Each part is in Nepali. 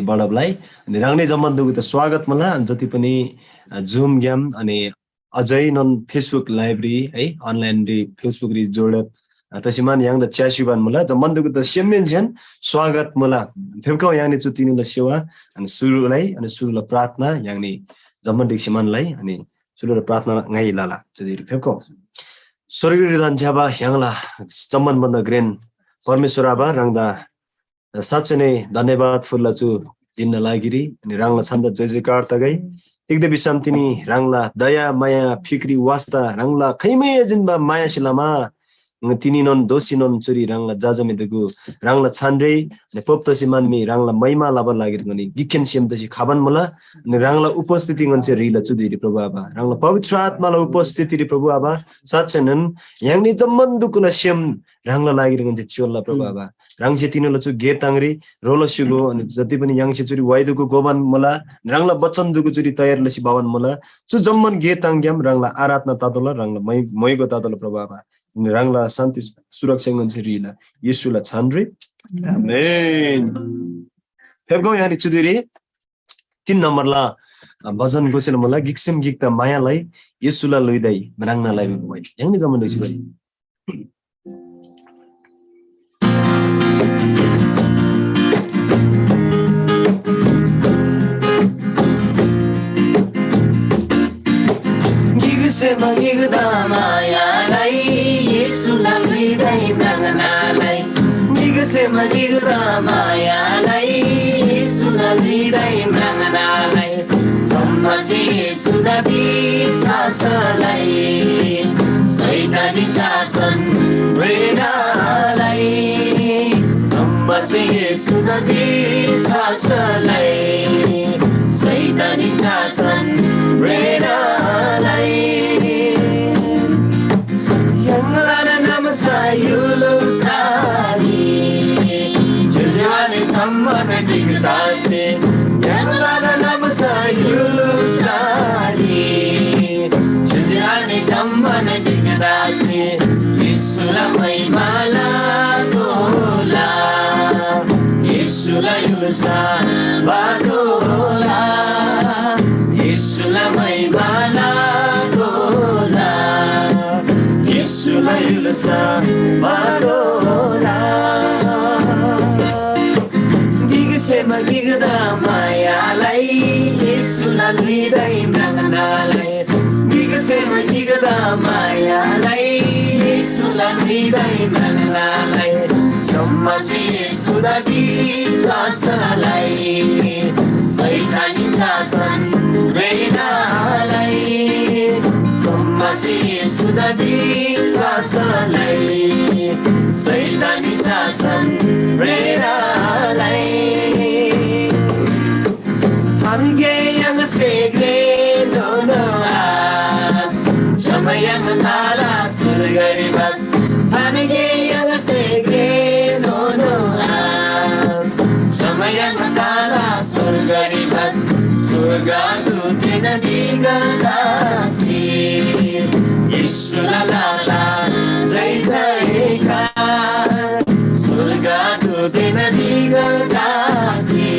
बडबलाई अनि राङ्ने जम्मन्दुको त स्वागत मला जति पनि जुम गेम अनि अझै नन फेसबुक लाइब्रेरी है अनलाइन रि फेसबुक रि जोडत तसिमान yang da chashuban mula जम्मन्दुको त सेमेन जन स्वागत मला फेमको याङनि चुतिनुला सेवा अनि सुरुलाई अनि सुरुला प्रार्थना याङनि जम्मन्दिक सिमानलाई अनि सुरुला प्रार्थना ngai lala jadi फेमको स्वर्गीय दान्छाबा याङला जम्मन बन्द ग्रेन परमेश्वर आबा राङदा साँच्चै नै धन्यवाद फुल्लाछु दिन लागिरी अनि राङला छन्द जय जयकार तगै एकदम बिसाम्तिनी राङला दया माया फिक्री वास्ता राङला खैमे जिनबा माया सिलामा तिनी नन दोषी नन चुरी राङला जाजमेदगु राङला छानरे ने पोप्तसी मानमी राङला महिमा लाबा लागिर गनी गिखेन सिमदसी खाबन मला ने राङला उपस्थिति गन्छ रिला चुदिरी प्रभु आबा राङला पवित्र आत्माला उपस्थिति रि प्रभु आबा साच्चनन याङनि जम्मन्दुकुला सेम राङला लागिर गन्छ चोल्ला प्रभु आबा राङसे तिनला चु गे तांगरी रोलसुगो अनि जति पनि याङसे चुरी वाइदुको गोबन मला राङला बचन्दुको चुरी तयार लसी बावन मला चु जम्मन गे तांग्याम राङला आराधना तातोला राङला मयगो तातोला प्रभु आबा राङला शान्ति सुरक्षा गन्छ रिला येशुला छानरे आमेन फेबगौ यानी चुदिरी 3 नम्बरला भजन गोसेल मला गिक्सम गिक्ता मायालाई येशुला लुइदै राङनालाई भइ याङनि जम्मन देसी गरी Sema gigda maya lai Yesula lidai nanganalai Sema gigda maya lai Yesula lidai nanganalai Jammasi Yesuda bisasalai Saitani sasan redalai Jammasi Yesuda bisasalai Saitani sasan redalai Sayulu sari Jujani tammana digdasi Yang lada nama sayulu sari Jujani tammana digdasi Yesula may malagola Yesula yulusa batola Yesula may malagola Yesula yulusa badola Gigisema gigda maya lai Yesula lidai nanganalai Gigisema gigda maya lai Yesula lidai nanganalai Jammasi Yesuda bisasalai Saitani sasan redalai Jammasi Yesuda bisasalai Saitani sasan redalai Hamge yang segre dono as Chama yang tala surga dibas Hamge yang segre dono as Chama yang tala surga dibas Surga tu tena digadasi Yeshula la la jai jaikar Surga tu tena digadasi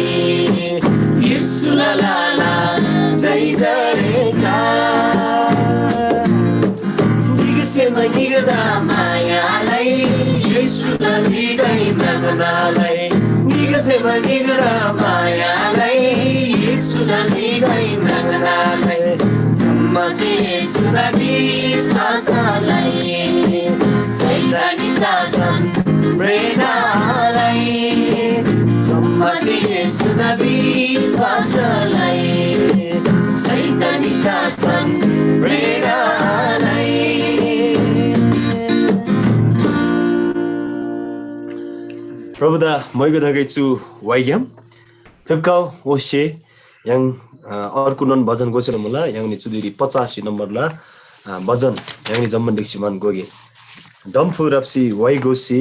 Yeshula la la jai jaikar Gigisema gigda maya lai Yeshula lidai naganalai Gigisema gigda maya lai Yeshula lidai naganalai Jammasi Yesuda bisasalai Saitani sasan redalai Jammasi Yesuda bisasalai Saitani sasan redalai प्रभुदा मयगो दगैछु वाइग्याम फेबकाउ ओसे yang अर्को नन भजन गोसेर मला याङनि चुदिरी 85 नम्बरला भजन याङनि जम्मन दिक्सिमान गोगे डम्फु रप्सी वाइ गोसी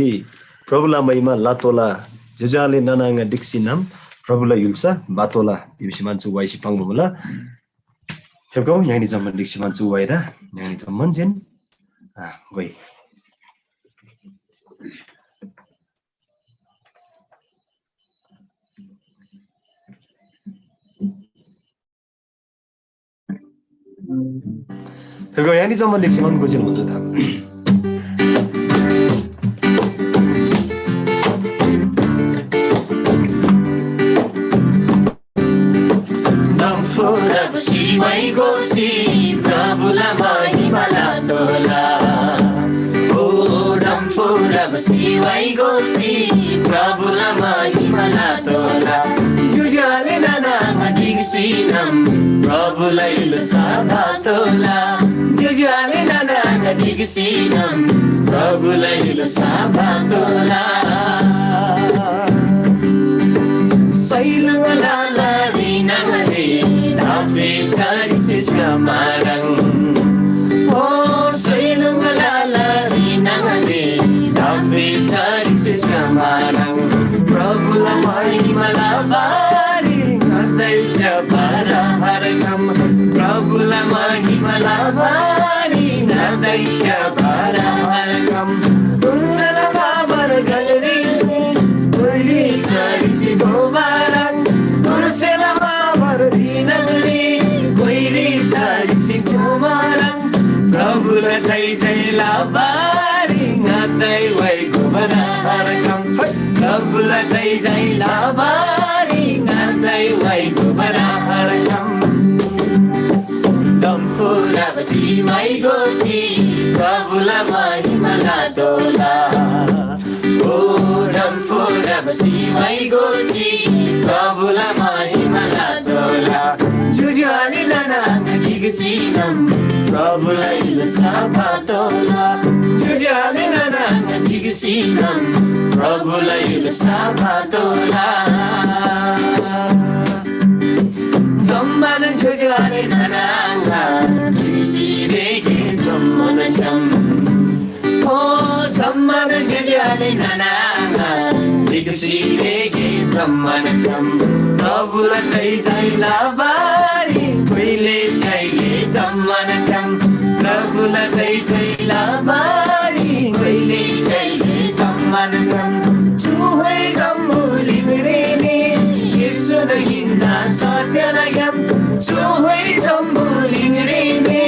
प्रभुला महिमा लातोला जजाले ननाङा दिक्सी नाम प्रभुला युल्सा बातोला बिबिसिमान चु वाइसी पांगु मला फेबकाउ याङनि जम्मन दिक्सिमान चु वाइदा याङनि जम्मन जेन गोइ 그리고 야니 점만 릭시만 고질 못하다. Namfura Shiwai Gosi Prabhula Mahimala Tola Oh Namfura Shiwai Gosi Prabhula Mahimala Tola Jujale Nana Digsinam Prabhula Ilusabha Tola Jujale Nana Digsinam Prabhula Ilusabha Tola Sailangala Nangale, Dafi Tari Sisramarang. Oh, Sailangala Nangale, Dafi Tari Sisramarang. Prabhula Mahimala Bari, Nandai Syabara Harakam. Prabhula Mahimala Bari, Nandai Syabara Harakam. Unsala Babar Galeri, Uli Tari Sigobarang. Tursela Dinangli, Koiri Sari Sisumarang, Prabhula Jai Jai Labari, Natai Vai Gubara Harakam, Prabhula Jai Jai Labari, Natai Vai Gubara Harakam. Damfura Basi Vai Gosi, Prabhula Mahimala Dola. Oh, Damfura Basi Vai Gosi, Prabhula Mahimala Dola. Jujali Nana Nadigisinam, Prabhula Ilusabha Dola. Jujali Nana Nadigisinam, Prabhula Ilusabha Dola. Zammana Jujali Nana Nadigisi Zammana Jam. Oh, Zammana Jujali Nana Digisi Rege Zammana Jam. Prabhula Jai Jai Labari, Koile Jai Zammana Jam. Prabhula Jai Jai Labari, Koile Jai Zammana Jam. Chuhai Zambu Lingrini, Yesu Nahinna Satyanayam. Chuhai Zambu Lingrini,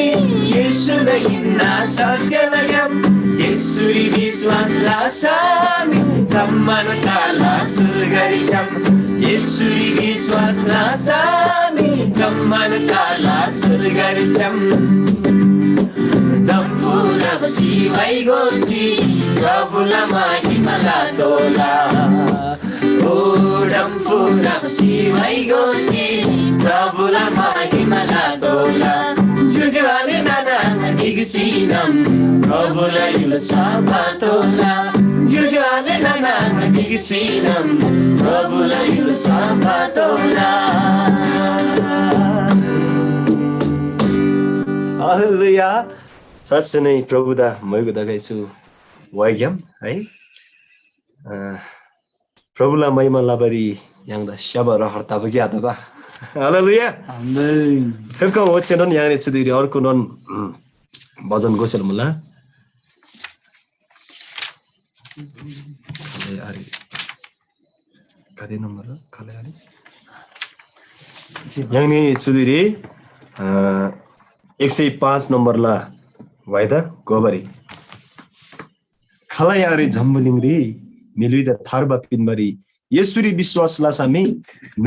Yesu Nahinna Satyanayam. Yesuri Viswas Lasami, Zammana Kala Surgari Jam. Yesuri Viswas Lasami, Zammana Kala Surgari Jam. Damfura Basi Vai Gosi, Prabhula Mahimala Dola. Oh, Damfura Basi Vai Gosi, Prabhula Mahimala Dola. Jujale Nana Nadigisinam, Prabhula Ilusabha Dola. Jujale Nana Nadigisinam, Prabhula Ilusabha Dola. Hallelujah. साँच्चै नै प्रभुदा मयको दगाइछु वाइग्याम है प्रभुलाई महिमा लाबरी 양다 샤바라 hartabagi ataba 할렐루야 아멘 그러니까 어째는 양의 주들이 얼고는 버전 고실 몰라 칼레아리 가디 넘어라 칼레아리 양의 주들이 105 नम्बरला वाइदा गोबरी खलायारी झम्बुलिङरी मिलिद थारबा पिनबरी यसुरी विश्वासला सामी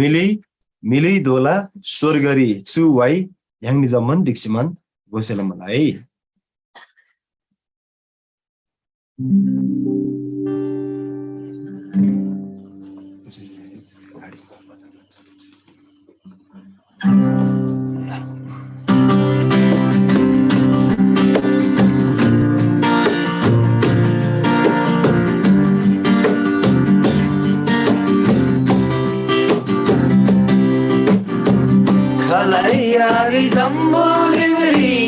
मिली दोला स्वर्गरी छु वाइ याङनि जम्मन दिक्सिमन गोसेला मलाई Kalayari zambuligri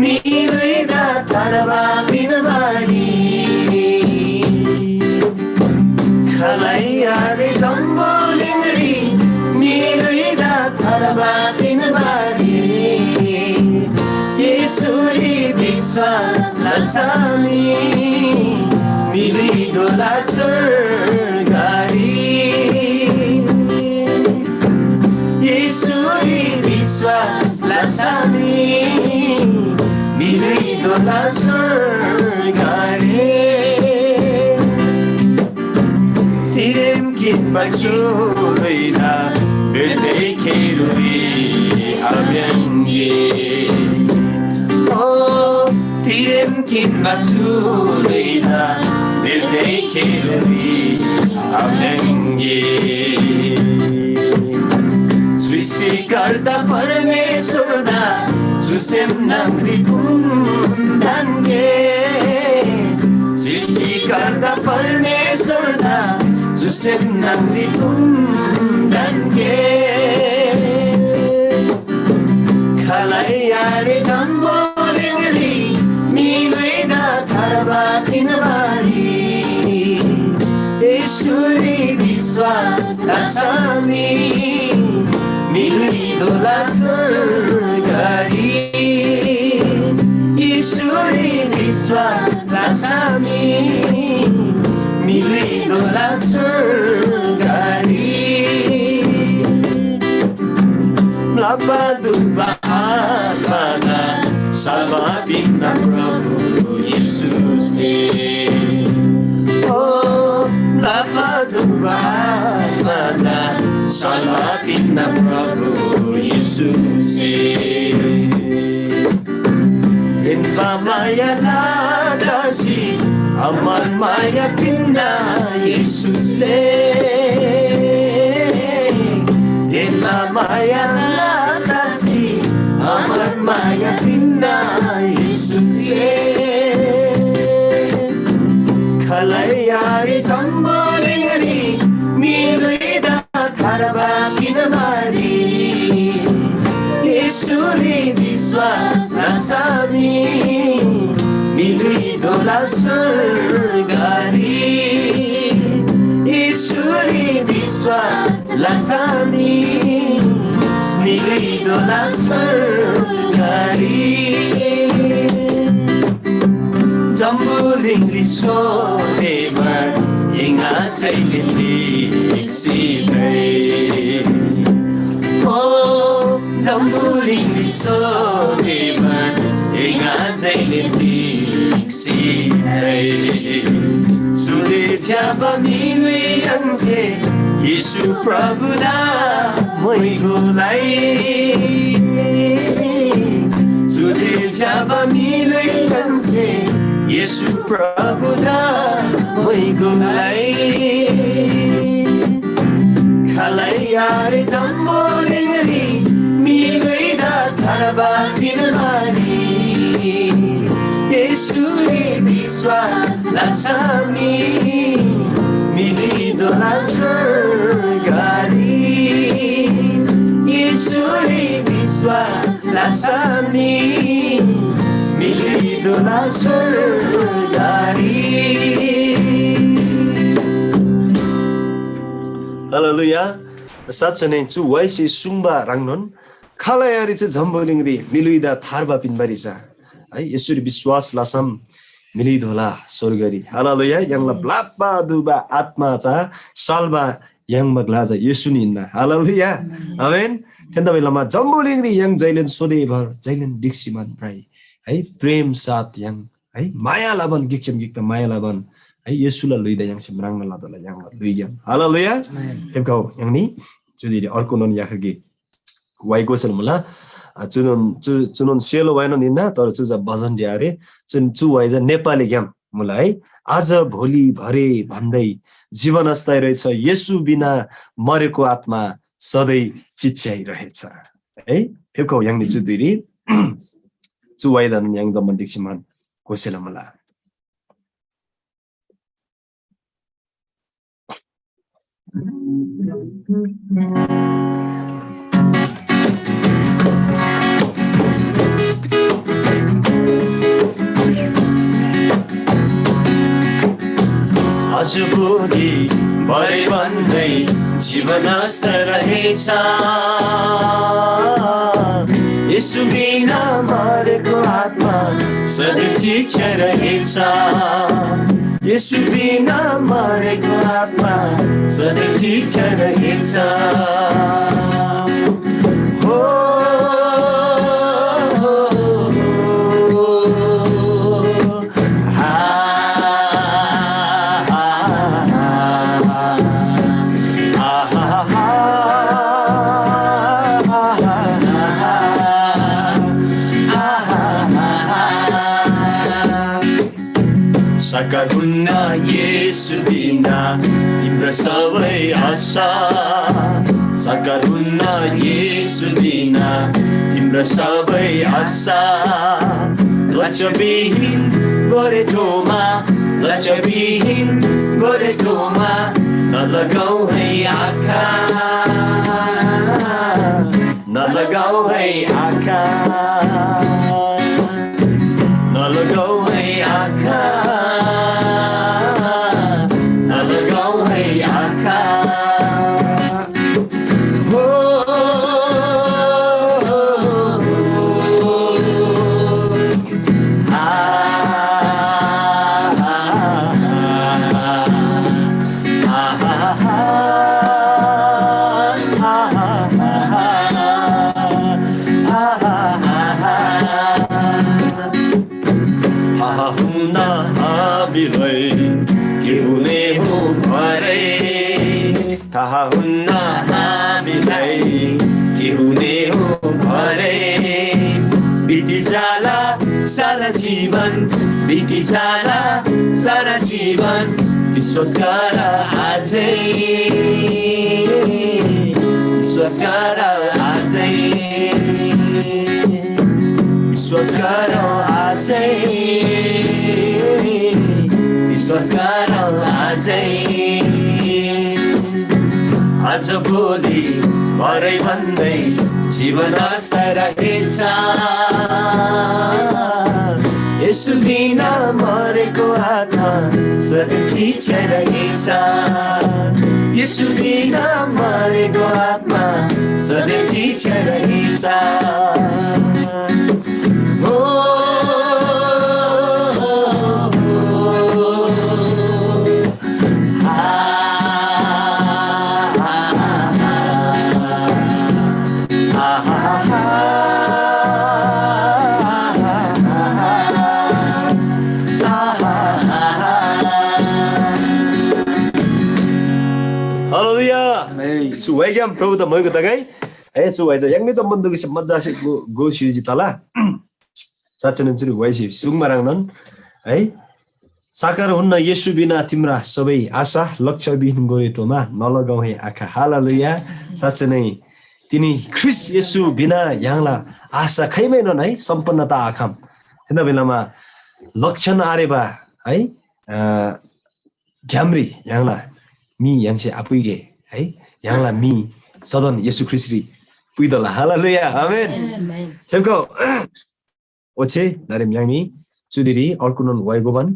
mirida taraba binmari Kalayari zambuligri mirida taraba binmari Yesuri biswas lasami milido la surgari Yesuri Viswas Lasami मिलिदोला स्वर्गले तिरेम किनमा चोइदा बिर्दै खेरुरी अभ्यङ्गे तिरेम किनमा चोइदा बिर्दै खेरुरी अभ्यङ्गे सृष्टिकर्ता परमेश्वरदा जुसेम नाङ्री कुन्दान्गे सृष्टिकर्ता परमेश्वरदा जुसेम नाङ्री कुन्दान्गे खलायारे जम्बोलिङ्गली मिलुइदा थारबा तिनबारी ईश्वरी विश्वास लासामी मिलिदोला स्वर्गरी ईश्वरी विश्वास लासामी मिलिदोला स्वर्गरी Mlapaduba Atmana Salva Pinna Prabhu Yesus Oh Mlapaduba Atmana Salva Pinna Prabhu Yesus Infa Maya Ladasi Amar Maya Pinna Yesus Infa Maya Ladasi Amar Maya Pinna Yesus Kalayari Tambolingari Miluida Karaba Pinamari Yesuri Viswas Nasami Miluidola Swargari Yesuri Viswas Lasami Miluidola Swargari Jambuling Sodemer Ingat sa ilindig sibay Oh, Jambuling Sodemer Ingat sa ilindig sibay Sulit jaba minwi ang se Yesu Prabhu na mo'y gulay Sulit jaba minwi ang se Yesu Prabhu na mo'y gulay Kalayari tambolingari Miloy da taraba pinamari Yesuri Viswas Lasami Milidola Swargari Yesuri Viswas Lasami Milidola Swargari Hallelujah. Satsai नै छु वाइसे सुम्बा राङ्नोन खालायारी चाहिँ झम्बोलिङरी मिलुइदा थार्बा पिनबारी छ है यसरी विश्वास लासम मिलिदोला स्वर्गरी हालेलुया यांगला ब्लापा दुबा आत्मा छ सालबा yang maglaza Yesu ninna hallelujah amen त्यन्ता बेलामा जम्बोलिङरी yang जैलन सोदे भर जैलन दिक्सिमान प्राई है प्रेम साथ yang है माया लाबन गिक्चम गिक्ता माया लाबन है येसुला लुइदा yang semrang लादला yang लुइग्याम हालेलुया हेबगाउ yang ni जुदि अर्को नन याखगी वाइको छ मला चुनन सेलो भएन निन्दा तर चुजा भजन दियारे चुन चु वाइजा नेपाली ग्याम मलाई आज भोलि भरे भन्दै जीवन अस्ताइ रहेछ येशू बिना मरेको आत्मा सधैँ चिच्याइरहेछ है फेको yang ni चुदिरी चु वाइदा yang जम्मन दिक्सिमान कोसेला मला आज भोलि भरे भन्दै जीवन अस्ताइ रहेछ येशू बिना मरेको आत्मा सधैँ चिच्याइरहेछ येशू बिना मरेको आत्मा सधैँ चिच्याइरहेछ हो साकार हुन्न येशू बिना तिम्रो सबै आशा साकार हुन्न येशू बिना तिम्रो सबै आशा लक्ष्यविहीन गोरेटोमा लक्ष्यविहीन गोरेटोमा नलगाऊ है आँखा नलगाऊ है आँखा नलगाऊ है आँखा नलगाऊ है आँखा थाहा हुन्न हामीलाई के हुने हो भरे बिति जाला सारा जीवन बिति जाला सारा जीवन विश्वास गर आजै विश्वास गर आजै विश्वास गर आजै विश्वास गर आजै आज भोलि भरै भन्दै जीवन आस्था रहेछ यसु बिना मरेको आत्मा सधैँ छिछे रहेछ यसु बिना मरेको आत्मा सधैँ छिछे रहेछ Suwaigyam Prabhu da moigo tagai suwaiza yang ni zambandu ki madja se go shiji tala sachanen churi waisi sungmarang nan है साकार हुन्न येशू बिना तिम्रा सबै आशा लक्ष्य बिहीन गोरेटोमा नलगाऊ है आँखा हालेलुया साँच्चै नै तिनी ख्रिस्ट येशू बिना यहाँलाई आशा खैमैनन् है सम्पन्नता आखाम त्यस बेलामा लक्षण आरेबा है घ्याम्री यहाँलाई मी यहाँसे आपुइगे है यहाँलाई मी सदन येशू ख्रिस्टरी पुइदला हालेलुया आमेन थेमको ओछे नारेम यहाँनी चुदिरी अर्कुनन वैगोबन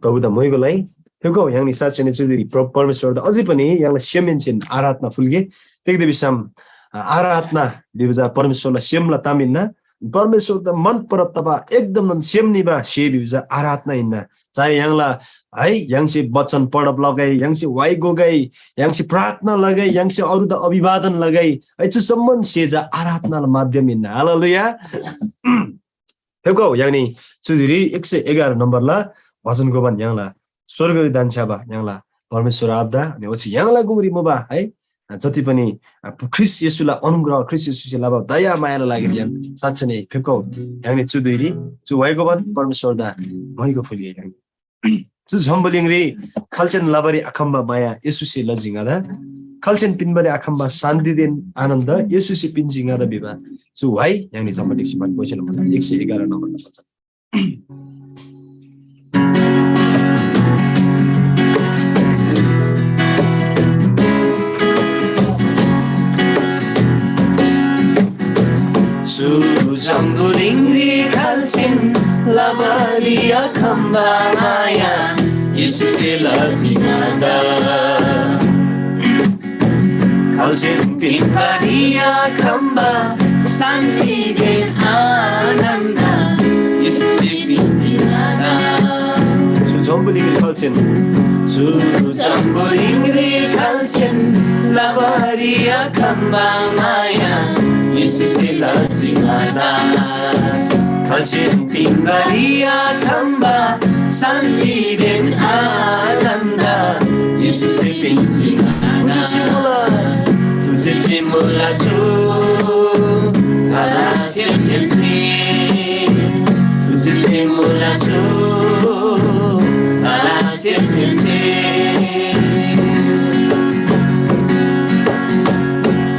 प्रभु द मोइगोलाई थेमको यहाँनी साचने चुदिरी परमेश्वर द अझै पनि यहाँलाई सेमेन्चेन आराधना फुल्गे तेगदे बिसम आराधना बिबजा परमेश्वरलाई सेमला तामिन्ना परमेश्वर द मन परब तबा एकदम सेमनिबा से बिबजा आराधना इन्ना चाहे यहाँला है यहाँसे वचन पढब लगाई यहाँसे वाइगो गई यहाँसे प्रार्थना लगाई यहाँसे अरु द अभिवादन लगाई ऐछु सम्बन्ध सेजा आराधना माध्यम इन्ना हालेलुया थेमको यहाँनी चुदिरी 111 नम्बरला भजन गोबन यहाँला स्वर्ग दान्छाबा यहाँला परमेश्वर आब्दा अनि ओछि यहाँला गुमरी मोबा है जति पनि ख्रिस्ट येशूलाई अनुग्रह ख्रिस्ट येशूलाई दया मायाले लागेर यहाँ साँच्चै नै फेको यहाँले चुदिरी चु वैगोबन परमेश्वर दा भइको फुलिए यहाँ चु झम्बलिङरी खल्चन लाबरी अखम्बा माया येशूसे लजिङादा खल्चन पिनबरी अखम्बा शान्तिदेन आनन्द येशूसे पिनजिङादा बिबा चु वाइ यहाँले झम्बलिङ सिमान बोइसन भन्दा 111 नम्बरमा छ Zamburingri khalsin labari akhamba maya Yesuse lajingada khalsin pinbari akhamba santi den ananda Yesuse pinjingada Zamburingri khalsin Zamburingri khalsin labari akhamba maya Yesuse lajingada khalsin pinbari akhamba santi den ananda Yesuse pinjingada tujhe chimula chu alasyam yamchi tujhe chimula chu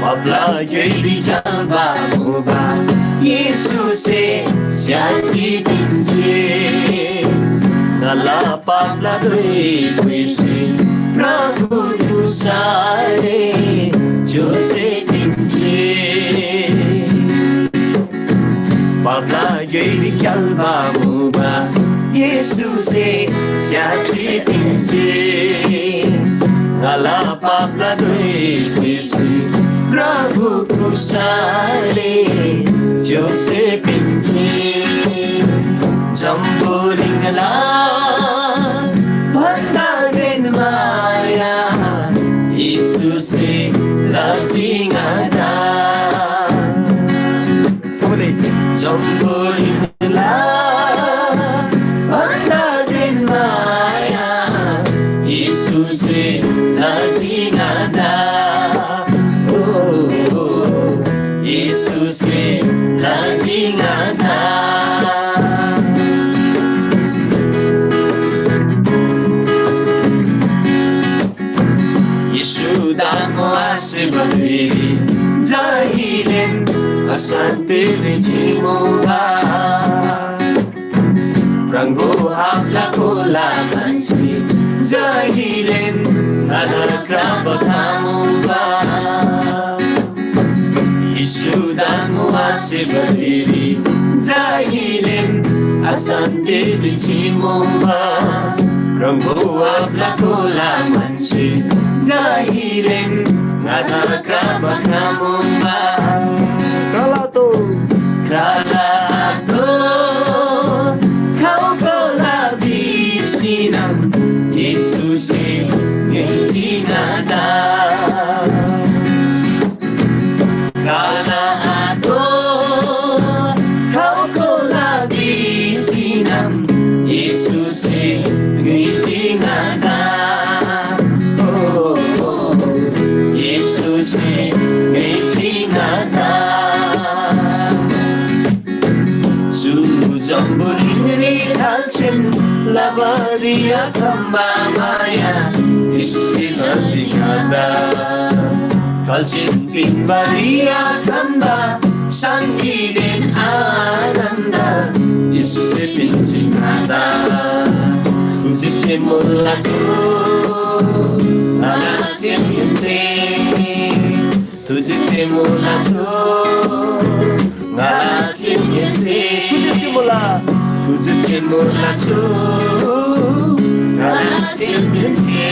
Paplagay kalba mo ba Yesus'e siyasi pinje Nala paplagay kwesi Prabhu tusare Jose pinje Paplagay kalba mo ba Yesus'e siyasi pinje Nala paplagay kwesi Prabhu kusare Jose pinje Jambolingala Pandagin maya Yesus'e lajingada Samali Jambolingala Pandagin maya Yesus'e lajingada Yesus'e lajingada Yesu damo asibadiri Jahilin asante bijimuha Pranggo hapla kola mansi Jahilin ada krabakamuha Yesu damo asibadiri Jahilin asante bijimuha Pranggo hapla kola mansi Jahilin ada krabakamuha Kralato Kau kola bisinam Yesus'e ngejingada Kralato Kau kola bisinam Yesus'e ngejingada Yesus'e ngejingada Jambuling kalchin labaria kamba maya Yesus'e lajingada Kalchin pinbaria kamba Sanggirin ananda Yesus'e pinjingada Tujhe mula tu alasim yunte Tujhe mula tu alasim yunte Tujuh mula tu alasim yunte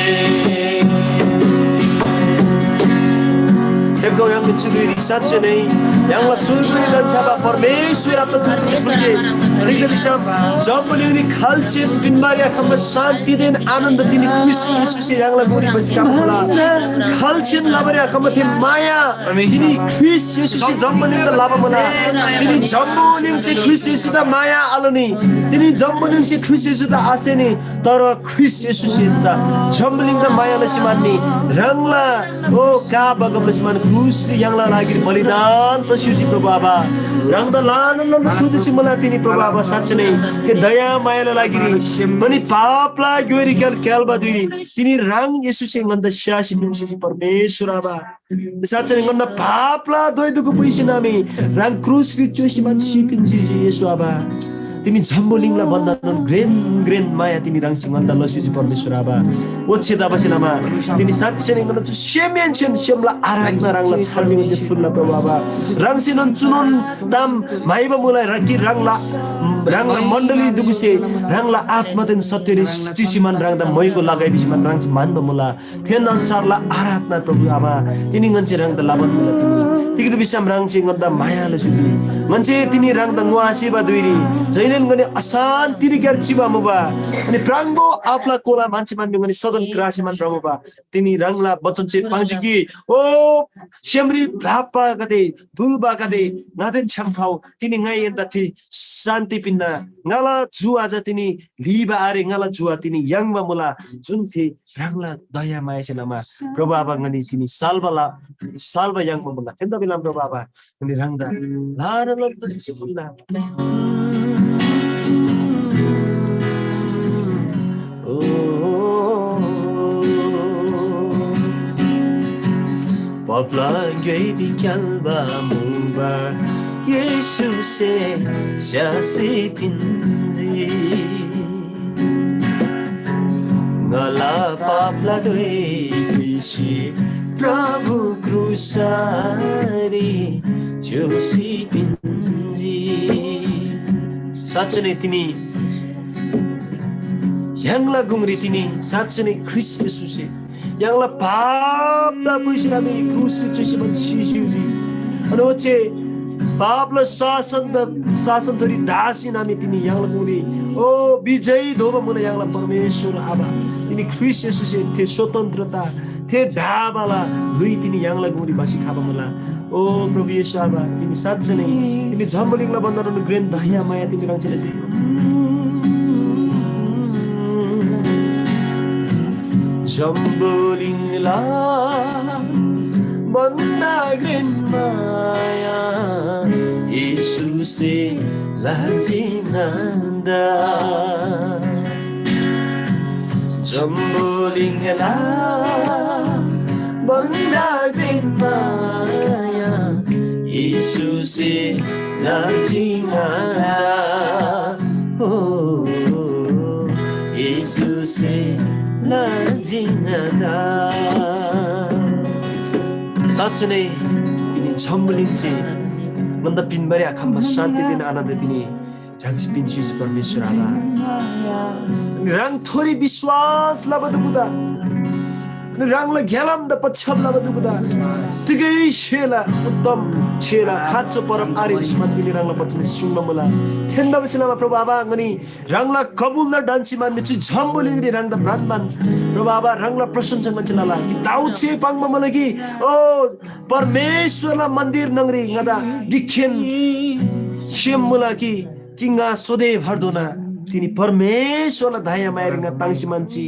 Kau yang mencuri saja nih, yang langsung dan coba permesur atau tujuh pergi. Tidak bisa jauh ini kalcin binmaria kamu santi dan ananda tini Kristus yang laburi bagi kamu lah. Kalcin labaria kamu tim maya, tini Kristus jauh ini laba mana. Tini jauh ini si Kristus sudah maya alani. Tini jauh ini si Kristus sudah aseni. Taruh Kristus sudah jauh ini maya nasi mani. Rangla, oh kaba kamu nasi mani. Usri yang lagi balidan tersuci Prabhu yang dalam tujuh simalatini Prabhu sacane ke daya maya lagi mani papla gyori kalba diri tini rang Yesus yang anda syasi Yesus Parmeswara sacane nganda papla doi duku puisi nami rang krus ricusi man sipin jiri Yesus aba tini jambolingla bandanon grand maya tini rang singanda losusi Parmeswara Wotse dabasi nama tini sacane nganda tu siemian siemla arak narangla charmi ngende fulla Prabhu rang sinon cunon tam maiba mulai raki rangla mandali duguse rangla atma ten satyri cisiman rangda moiko lagai bisiman rang manba mula ken ansarla arat na Prabhu aba tini ngance rangda laban mula tini tigitu bisa rang singanda maya le suji ngance tini rangda nguasi ba duiri jainen ngane asan tiri gar ciba muba ani prangbo apla kola manchiman ngane sadan krasiman Prabhu ba tini rangla bachan che pangjiki o shemri brapa kade dulba kade ngaden chamkhau tini ngai enda thi santi pinna ngala ju aja tini liba are ngala jua tini yangma mula junthi rangla daya maya senama Prabhu aba ngani tini salva yangma mula tenda bilam Prabhu aba ngani rangda lara lobda sifunda oh Mapla gay kalba muba Yesuse Shasi pinji Ngala papla doi Krishi Prabhu Krusari Josi pinji Satsane tini Yangla gungri tini Satsane Kris Yesuse Yangla papla puisirami krus Yesusi Shishiji Anoche Papla sasan thori dasi nami tini yangla gungri O bijay dhoba mula yangla Parmeshwar Aba Tini Kris Yesuse the swatantrata the dhabala lui tini yangla gungri basi khaba mula O Prabhu Yesu Aba tini satsane tini jhambalingla bandana grand daya maya tini rang chile Jambulingla Banda green maya Yesuse Lajinanda Jambulingla Banda green maya Yesuse Lajinanda Oh Yesuse Lajinanda Satsane ini jhambalingse manda pinbari akhamba shanti dina ananda dini rangsi pinchi Parmeshwar Aba rang thori vishwas labaduguda rangla gyalam da pachham labaduguda tigai shela uttam shela khacho param ari bismat dini rangla pachham sungma mula thenda bisilama Prabhu Aba ngani rangla kabul na dansi man chu jhambalingri rangda brandman Prabhu Aba rangla prasansa manchalala ki dauche pangma malagi o Parmeshwar la mandir nangri ngada dikhen shem mula ki kinga sode bhardona tini Parmeshwar la dhaya mairinga tangsi manchi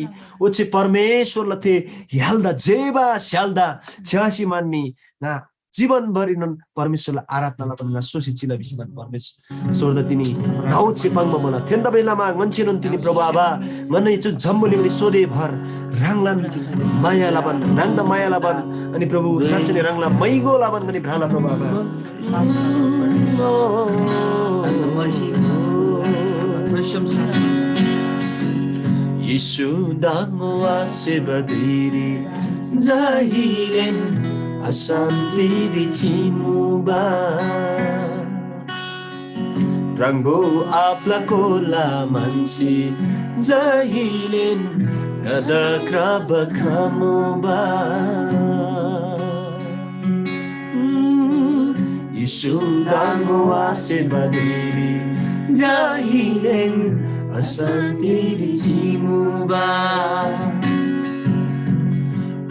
oche Parmeshwar la the yalda jeba shalda chasi manni na जीवन भरि नन परमेश्वरलाई आराधना गर्न सोसिचिला बिसमान परमेश्वर द तिनी गाउँ छेपाङमा मला थेन्दा बेलामा ngन्छेनन तिनी प्रभु आबा मनै छु झम्बुलिङले सोधे भर राङलान माया लाबन राङदा माया लाबन अनि प्रभु साँच्चै राङला मैगो लाबन गनी भ्राला प्रभु आबा यीशु दाङो आसेबदिरी जाहिरेन Asanti di cimuba Rangbo apla kola mansi Zahilin Kada kraba kamuba Isudang wase badiri Zahilin Asanti di cimuba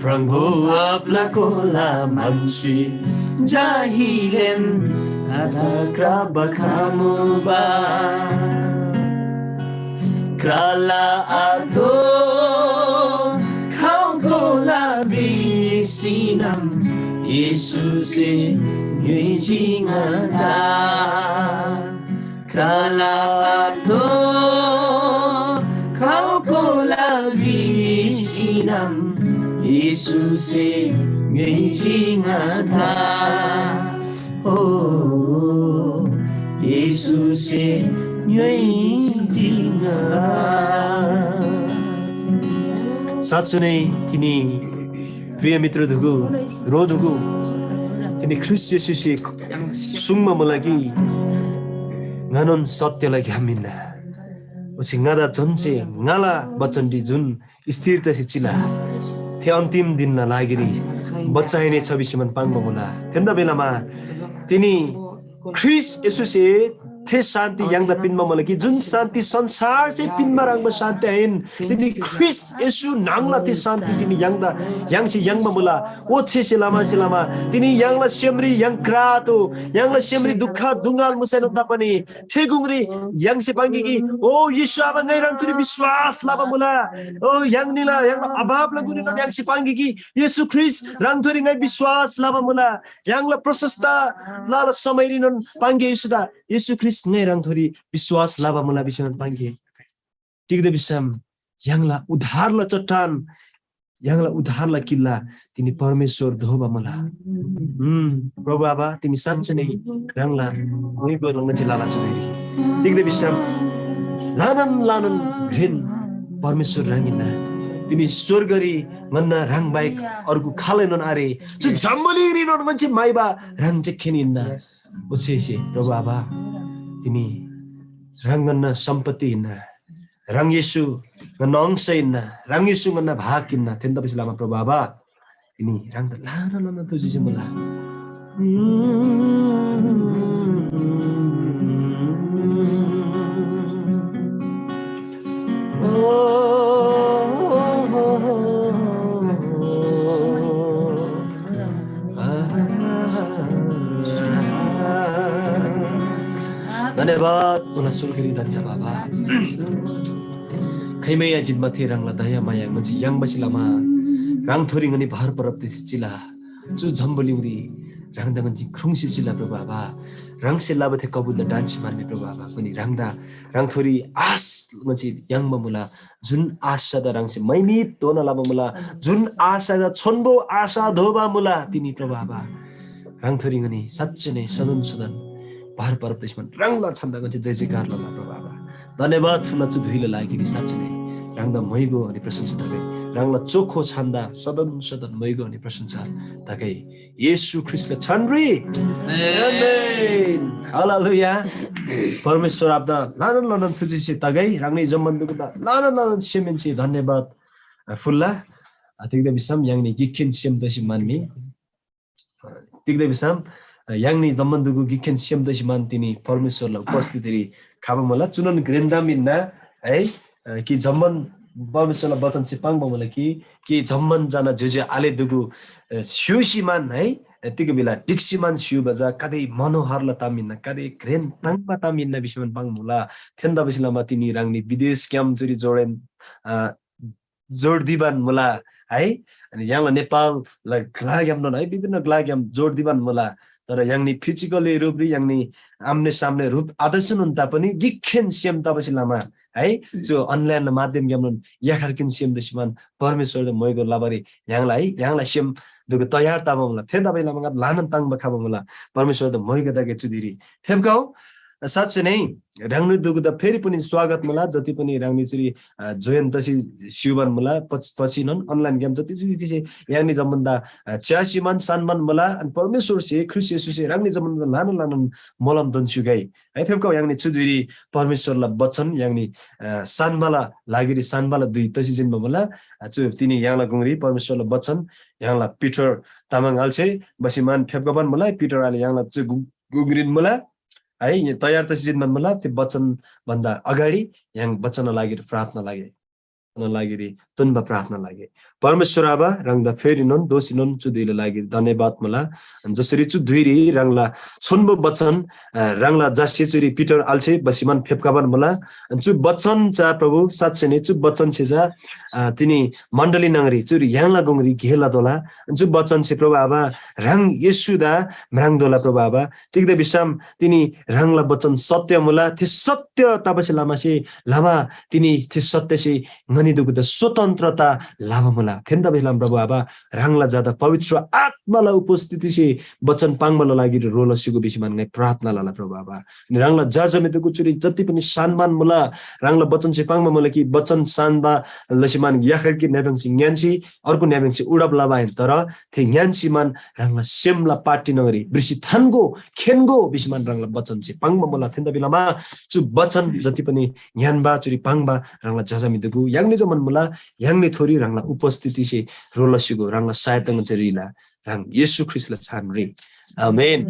Prangho apla kola mansi jahilen azakra bakamuba krala ato kau kola bisinam Yesuse nyujingada krala ato kau kola bisinam Yesuse nyujingada Oh Yesuse nyujingada साँच्चै तिनी प्रिय मित्र धुगु रोधुगु तिनी ख्रिस्ट येशूसे सुङमा मलाई nganon सत्यलाई घ्यामिन्ना उछि ngada जन्चे ngala बचन्डी जुन स्थिरता सिचिला थे अन्तिम दिनमा लागिरी बचाइने छ विषयमा पाङ्गो होला त्यन्दा बेलामा तिनी ख्रिस्ट येशूसे थे शान्ति याङदा पिनमा मलाई जुन शान्ति संसार चाहिँ पिनमा राङमा शान्ति आइन तिनी ख्रिस्ट येशू नाङला थे शान्ति तिनी याङदा याङसे याङमा मुला ओ छेसे लामा तिनी याङला सेमरी याङ क्रातो याङला सेमरी दुःख दुंगाल मुसाइनो तापनि थे गुंगरी याङसे पाङ्गिकी ओ येशू अब नै राङ तिनी विश्वास लामा मुला ओ याङनिला याङ अभाव लगुनि याङसे पाङ्गिकी येशू ख्रिस्ट राङ थोरी नै विश्वास लामा मुला याङला प्रशस्त लाला समयरिन पाङ्गे येशूदा येशू ख्रिस्ट ngay rang thori विश्वास लाभा मुला बिसम पाङ्गे टिक्दै बिसम याङला उद्धारला चट्टान यहाँलाई उद्धारलाई किल्ला तिनी परमेश्वर धोबा मला प्रभु आबा तिमी साँच्चै नै राङला उहीको रङ्ग जिल्लाला चुदेरी तिग्दै विश्राम लानन लानन घृण परमेश्वर राङ्गिना तिमी स्वर्गरी मन्ना राङ बाहेक अर्को खालैनन् आरे जो झम्बलिरी नन मान्छे माइबा राङ चाहिँ खेनिन्न उछेसे प्रभु आबा तिमी राङ्गन्न सम्पत्ति हिन्न राङ येशू गन्न अंश हिन्न राङ येशू गन्न भाग हिन्न थेन्द पछि लामा प्रभु आबा तिमी राङ त लान लान तुझी चाहिँ मला धन्यवाद तुला सुलगिरी धन्जा बाबा खैमैया जिम्मा थे रंगला दया माया मंची yang बसिलामा राङ थोरिङनी भर परप्ति चिला जु झम्बलिङरी राङ दङन जि खुङसी चिला प्रभु बाबा राङ से लाबथे कबुल डान्स मार्ने प्रभु बाबा पनि राङदा राङ थोरी आस मंची yang ममुला जुन आशा द राङ से मैमी तोना लाबा मुला जुन आशा द छन्बो आशा धोबा मुला तिनी प्रभु बाबा राङ थोरिङनी सच्चै नै सदन सदन बार पर प्लेसमेन्ट रङला छन्दाको चाहिँ जय जयकार लला प्रभु बाबा धन्यवाद फुला चु धुइले लागि साँच्चै नै राङदा मैगो अनि प्रशंसा ताकै राङला चोखो छन्दा सदन सदन मैगो अनि प्रशंसा ताकै येशू ख्रीष्टले छन्री आमेन हालेलुया परमेश्वर आपदा लानन लानन तुझी ताकै राङनै जम्मन्दुको लानन लानन सेमेन्सी धन्यवाद फुल्ला तिग्दै बिसम याङनी गिखिन सेम दशि मान्मी तिग्दै बिसम याङनी जम्मन्दुको गिखेन सेम दशिमान तिनी परमेश्वरलाई उपस्थिति खाबा मला चुनन ग्रेन्दामिन्ना है कि जम्मन परमेश्वरलाई वचन चाहिँ पाङ्बा मला कि जम्मन जाना जुजे आले दुगु स्युसिमान है तिको बेला डिक्सिमान स्यु बजा कदै मनोहरला तामिन्ना कदै ग्रेन ताङबा तामिन्ना विषयमा पाङ मुला थेन्दा बसिलामा तिनी राङनी विदेश क्याम जुरी जोडेन जोड दिबान मुला है अनि याङला नेपाललाई ग्लाग्याम न है विभिन्न ग्लाग्याम जोड दिबान मुला तर याङनी फिजिकली रूपले याङनी आम्ने सामने रूप आदर्शन हुन तापनि गिखेन सेम तापछि लामा है जो अनलाइन माध्यम ग्यामन याखरकिन सेम दशिमान परमेश्वर द मयगो लाबरी याङलाई सेम दुगु तयार ताबमला थे दबै लामा लानन ताङ बखाबा मला परमेश्वर द मयगो दगे चुदिरी फेबगाउ साँच्चै नै राङ्नु दुगु द फेरि पनि स्वागत मला जति पनि राङ्नी चुरी जोयन तसी शिवban मला पछि नन अनलाइन गेम जति चुरी फिसे याङनी जम्बन्दा च्यासीमान सानमान मला अनि परमेश्वर से ख्रीष्ट येशू से राङ्नी जम्बन्दा लानन मलम दन्सु गई है फेबका याङनी चुदिरी परमेश्वरला वचन याङनी सानबाला लागिरी सानबाला दुई तसी जिनमा मला चु तिनी याङला गुंगरी परमेश्वरला वचन याङला पिटर तामाङ आल्छे बसिमान फेबकाban मला पिटर आले याङला चु गुंगरिन मला है तयार त सिजनमा मला त्यो वचन भन्दा अगाडि यहाँ वचन लागि प्रार्थना लागि तुनबा प्रार्थना लागि परमेश्वर आबा रंगदा फेरि नन दोषी नन चुदिले लागि धन्यवाद मला जसरी चु दुईरी रंगला छुनबो वचन रंगला जसरी चुरी पिटर आल्छे बसिमान फेपकाबन मला चु वचन चा प्रभु साच्चै नै चु वचन छे जा तिनी मण्डली नगरी चुरी याङला गुंगरी घेला दोला चु वचन छे प्रभु आबा रंग येशुदा म्राङ दोला प्रभु आबा तिग्दै बिसाम तिनी रंगला वचन सत्य मला थे सत्य तबसे लामासे लामा तिनी थे सत्य से दुगु द स्वतन्त्रता लाभ मला थेन्दा बेलाम प्रभु आबा राङला जादा पवित्र आत्माला उपस्थिति से वचन पाङमला लागि रोलसिगु बिसिमान नै प्रार्थना लाला प्रभु आबा अनि राङला जाजमे दुगु चुरी जति पनि सानमान मला राङला वचन से पाङमा मला कि वचन सानबा लसिमान याखर कि नेबंसी न्यान्सी अर्को नेबंसी उडब लाबाय तर थे न्यान्सीमान राङला सेमला पार्टी नगरी बृषि थानगो खेनगो बिसिमान राङला वचन से पाङमा मला थेन्दा बेलामा चु वचन जति पनि न्यानबा चुरी पाङबा राङला जाजमे दुगु याङले मन मला याङले थोरी राङला उपस्थिति से रोलसिगो राङला सहायता चरीला राङ येशू ख्रीष्टले छान रे आमेन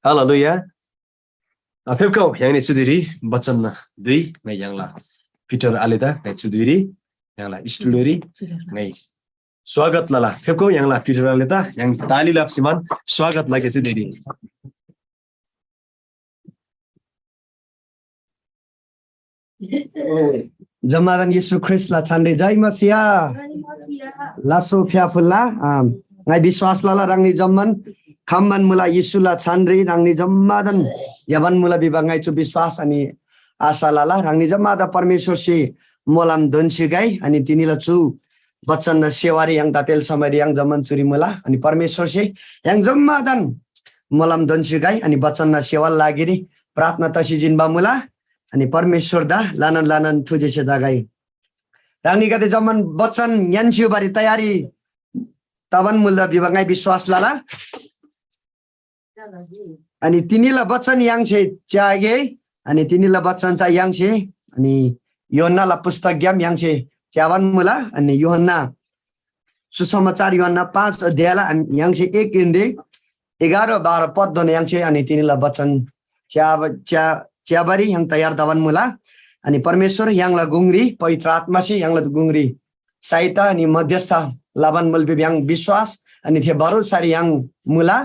हालेलुया फेबकाउ याङले चुदिरी वचन दुई नै याङला पिटर आलेदा नै चुदिरी याङला स्टुडियोरी नै स्वागत लला फेबकाउ याङला पिटर आलेदा याङ ताली लाप्सिमान स्वागत लागे चुदिरी जमादान येशू ख्रीष्टला छान्रे जय मसिया लासो फ्याफुल्ला ngai biswas lala rangni jamman khamman mula yesula छान्रे rangni jammadan yaban mula bibangai chu biswas ani asa lala rangni jammada परमेश्वर से मोलाम दन्सिगाई अनि तिनीला छु bacaan na sewari yang tatel samari yang zaman curi mula ani परमेश्वर से yang जम्मादन मलम दन्सुगाई अनि बचन ना सेवा लागिरी प्रार्थना तसी जिनबा मुला अनि परमेश्वर दा लानन लानन थुजेसे दागाई रानी गते जमन बचन यान्सियो बारी तयारी तवन मुल्दा विभागै विश्वास लाला अनि तिनीला बचन याङसे च्यागे अनि तिनीला बचन चा याङसे अनि योहन्नाला पुस्तक ज्ञान याङसे च्यावन मुला अनि योहन्ना सुसमाचार योहन्ना 5 अध्यायला याङसे 1 इन्दी 11-12 पद दोन याङसे अनि तिनीला बचन च्याबारी yang तयार दवन मुला अनि परमेश्वर याङला गुंगरी पवित्र आत्मा से याङला गुंगरी सहायता अनि मध्यस्थ लाबन मुलबि याङ विश्वास अनि थे बरु सारी याङ मुला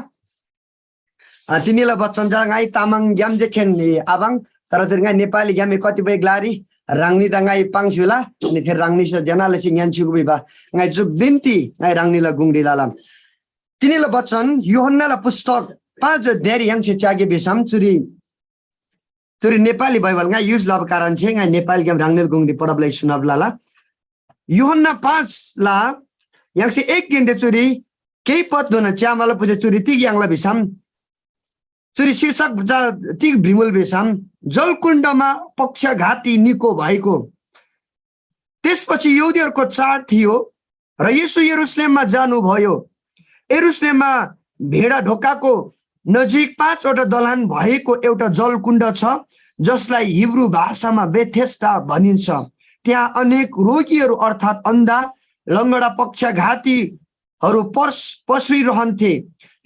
तिनीला बचन जाङाई तामाङ ज्ञाम जेखेन आबाङ तर जरङाई नेपाली ज्ञाम कतिपय ग्लारी रांगनी दंगाई पांगसुला अनि थे रांगनी से जनाले सिङ यान्छु बिबा ngai ju binti ngai rangni la gungdi lalam तिनीला बचन योहन्नाला पुस्तक 5 अध्याय yang चागे बेसम चुरी नेपाली बाइबल ngai युज लब कारण छे ngai नेपाली गेम रांगनेल गुंगदी पढबलाई सुनाब लाला योहन्ना 5 ला yang से 1 गेन्दे चुरी केही पद दोन च्यामाला पुजे चुरी ती याङला बेसम चुरी शीर्षक ती भ्रिमुल बेसम जलकुण्डमा पक्षघाती निको भएको त्यसपछि यहुदीहरुको चाड थियो र येशू यरुशलेममा जानु भयो यरुशलेममा भेडा ढोकाको नजिक 5 वटा दलान भएको एउटा जलकुण्ड छ जसलाई हिब्रू भाषामा बेथेस्दा भनिन्छ त्यहाँ अनेक रोगीहरू अर्थात अन्धा लंगडा पक्षघातीहरू पस्रिरहन्थे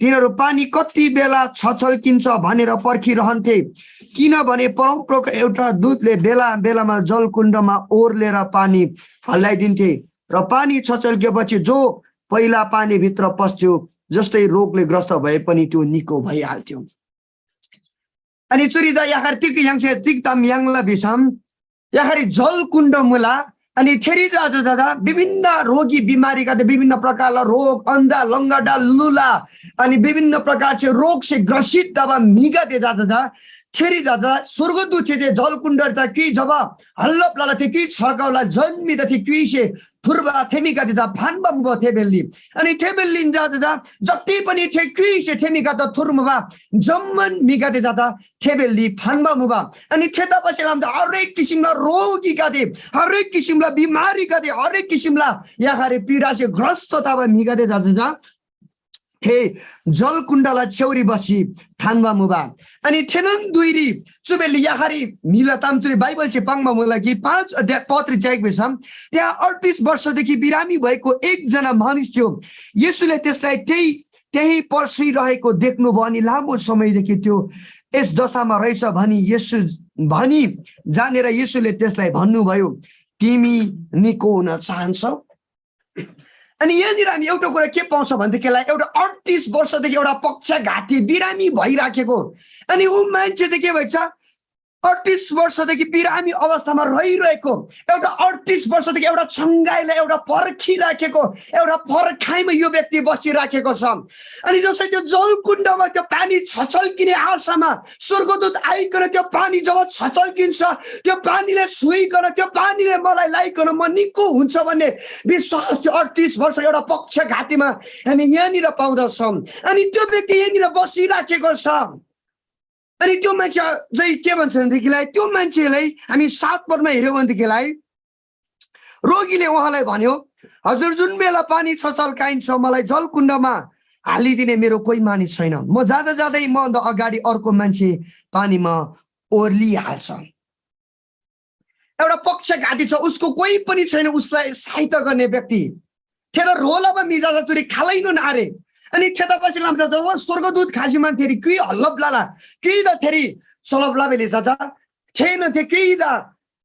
तिनीहरू पानी कति बेला छछल्किन्छ भनेर पर्खिरहन्थे किनभने परमप्रभुको एउटा दूतले बेला बेलामा जलकुण्डमा ओर्लेर पानी हल्लाइदिन्थे र पानी छछल्केपछि जो पहिला पानी भित्र पस्थ्यो जस्तै रोगले ग्रस्त भए पनि त्यो निको भइहाल्थ्यो अनि चुरिजा याखर्तिक याङसे तिक्तम याङला बिसम याखरि जलकुण्ड मुला अनि थेरी जादा विभिन्न रोगी बिमारीका विभिन्न प्रकारका रोग अन्धा लंगडा लुला अनि विभिन्न प्रकार से रोग से ग्रसित दबा मिगा दे जादा थेरी जादा स्वर्गदूत छे जलकुण्ड त कि जब हल्लप लाला थे कि छर्काउला जन्मिदा थे कि से थुर्बा थेमिका दिजा फानबा मुबा थेबेल्ली अनि थेबेल्लिन जादा जति पनि थे कि से थेमिका त थुर्मबा जम्मन मिगा दे जादा थेबेल्ली फानबा मुबा अनि थेता पछि लाम हरेक किसिमला रोगी का दे हरेक किसिमला बिमारी का दे हरेक किसिमला याखरे पीडा से ग्रस्त तबा मिगा दे जादा थे जलकुण्डला छेउरी बसी थानबा मुबा अनि थेनन दुइरी चुबेली याखरी मिला तामचुरी बाइबल चाहिँ पाङमा मुला कि 5 अध्याय पत्री चाहिँ बेसम त्यहाँ 38 वर्षदेखि बिरामी भएको एकजना मानिस थियो येशूले त्यसलाई त्यही पर्सिरहेको देख्नुभयो अनि लामो समयदेखि त्यो यस दशामा रहेछ भनी जानेर येशूले त्यसलाई भन्नुभयो तिमी निको हुन चाहन्छौ अनि यहाँनिर हामी एउटा कुरा के पाउँछ भन्देखिलाई एउटा 38 वर्षदेखि एउटा पक्षघाती बिरामी भइराखेको अनि उ मान्छे चाहिँ के भन्छ 38 वर्षदेखि बिरामी अवस्थामा रहिरहेको एउटा 38 वर्षदेखि एउटा छंगाइलाई एउटा पर्खिराखेको एउटा पर्खाइमा यो व्यक्ति बसिराखेको छ अनि जसै त्यो जलकुण्डमा त्यो पानी छछल्किने आशामा स्वर्गदूत आइकन त्यो पानी जब छछल्किन्छ त्यो पानीले छुइकन त्यो पानीले मलाई लाइकन म निको हुन्छ भन्ने विश्वास त्यो 38 वर्ष एउटा पक्षघातीमा हामी यहाँनिर पाउँदछौं अनि त्यो व्यक्ति यहाँनिर बसिराखेको छ अनि त्यो मान्छे चाहिँ के भन्छ भनेदेखिलाई त्यो मान्छेलाई हामी 7 पदमा हेर्यौं भनेदेखिलाई रोगीले उहाँलाई भन्यो हजुर जुन बेला पानी छछल्काइन्छ मलाई जलकुण्डमा हालिदिने मेरो कोही मानिस छैन म जाँदा जाँदै म भन्दा अगाडि अर्को मान्छे पानीमा ओर्लिहाल्छ एउटा पक्षघाती छ उसको कोही पनि छैन उसलाई सहायता गर्ने व्यक्ति थेर रोलामा मिजाजा तुरी खालैनो नारे अनि थेतापछि लाम जब स्वर्गदूत खाजीमा फेरि कि हल्लप लाला कि द फेरि सलब लाबेले जाता छैन थे कि द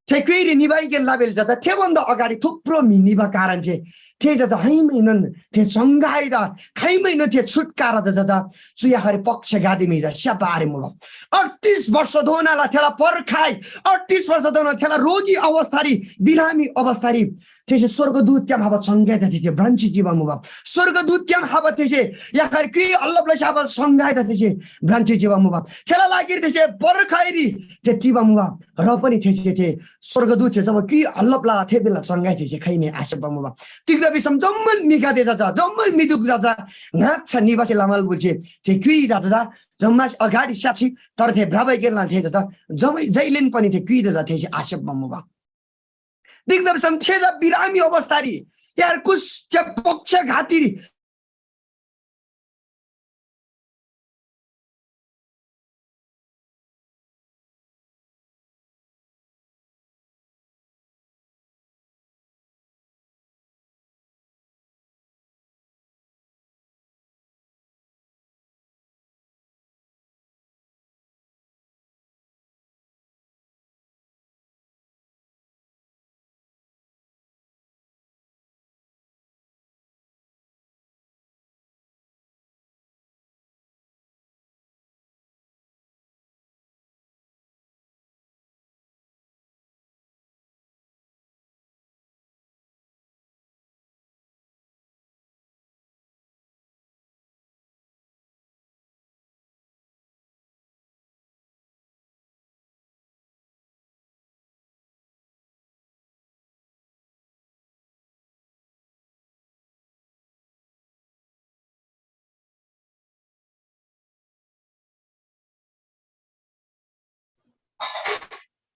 थे कि निभाइकेन लाबेले जाता थे भन्दा अगाडि थुप्रो मिनिबा कारण चाहिँ थे जाता हैमैनन थे संगाइ द खैमैन थे छुटकारा द जाता सुयाहरे पक्षघाती मिजा स्यापारे मुल 38 वर्ष दोनाला थेला पर्खाइ 38 वर्ष दोना थेला रोगी अवस्थारी बिरामी अवस्थारी त्याचे स्वर्गदूत क्या भाबा संगायता त्याचे ब्रांची जीवा मुबाब स्वर्गदूत क्या भाबा त्याचे या खर की अल्लाह प्लस भाबा संगायता त्याचे ब्रांची जीवा मुबाब त्याला लागेल त्याचे परखायरी ते जीवा मुबाब र पनि त्याचे स्वर्गदूत जब कि अल्लाह प्ला थे बेला संगाय त्याचे खैने आशा मुबाब तिग्दा बिसम जम्मल मिगा दे जाजा जम्मल मिदुक जाजा नाच निवासी लामल बुझे ते कि जाजा जम्मा अगाडि साक्षी तर थे भ्राबै गेलना थे जाजा जमै जैलेन पनि थे कि जाजा थे आशा मुबाब दिग्दम संखेजा बिरामी अवस्थारी यार कुछ क्या पक्षघाती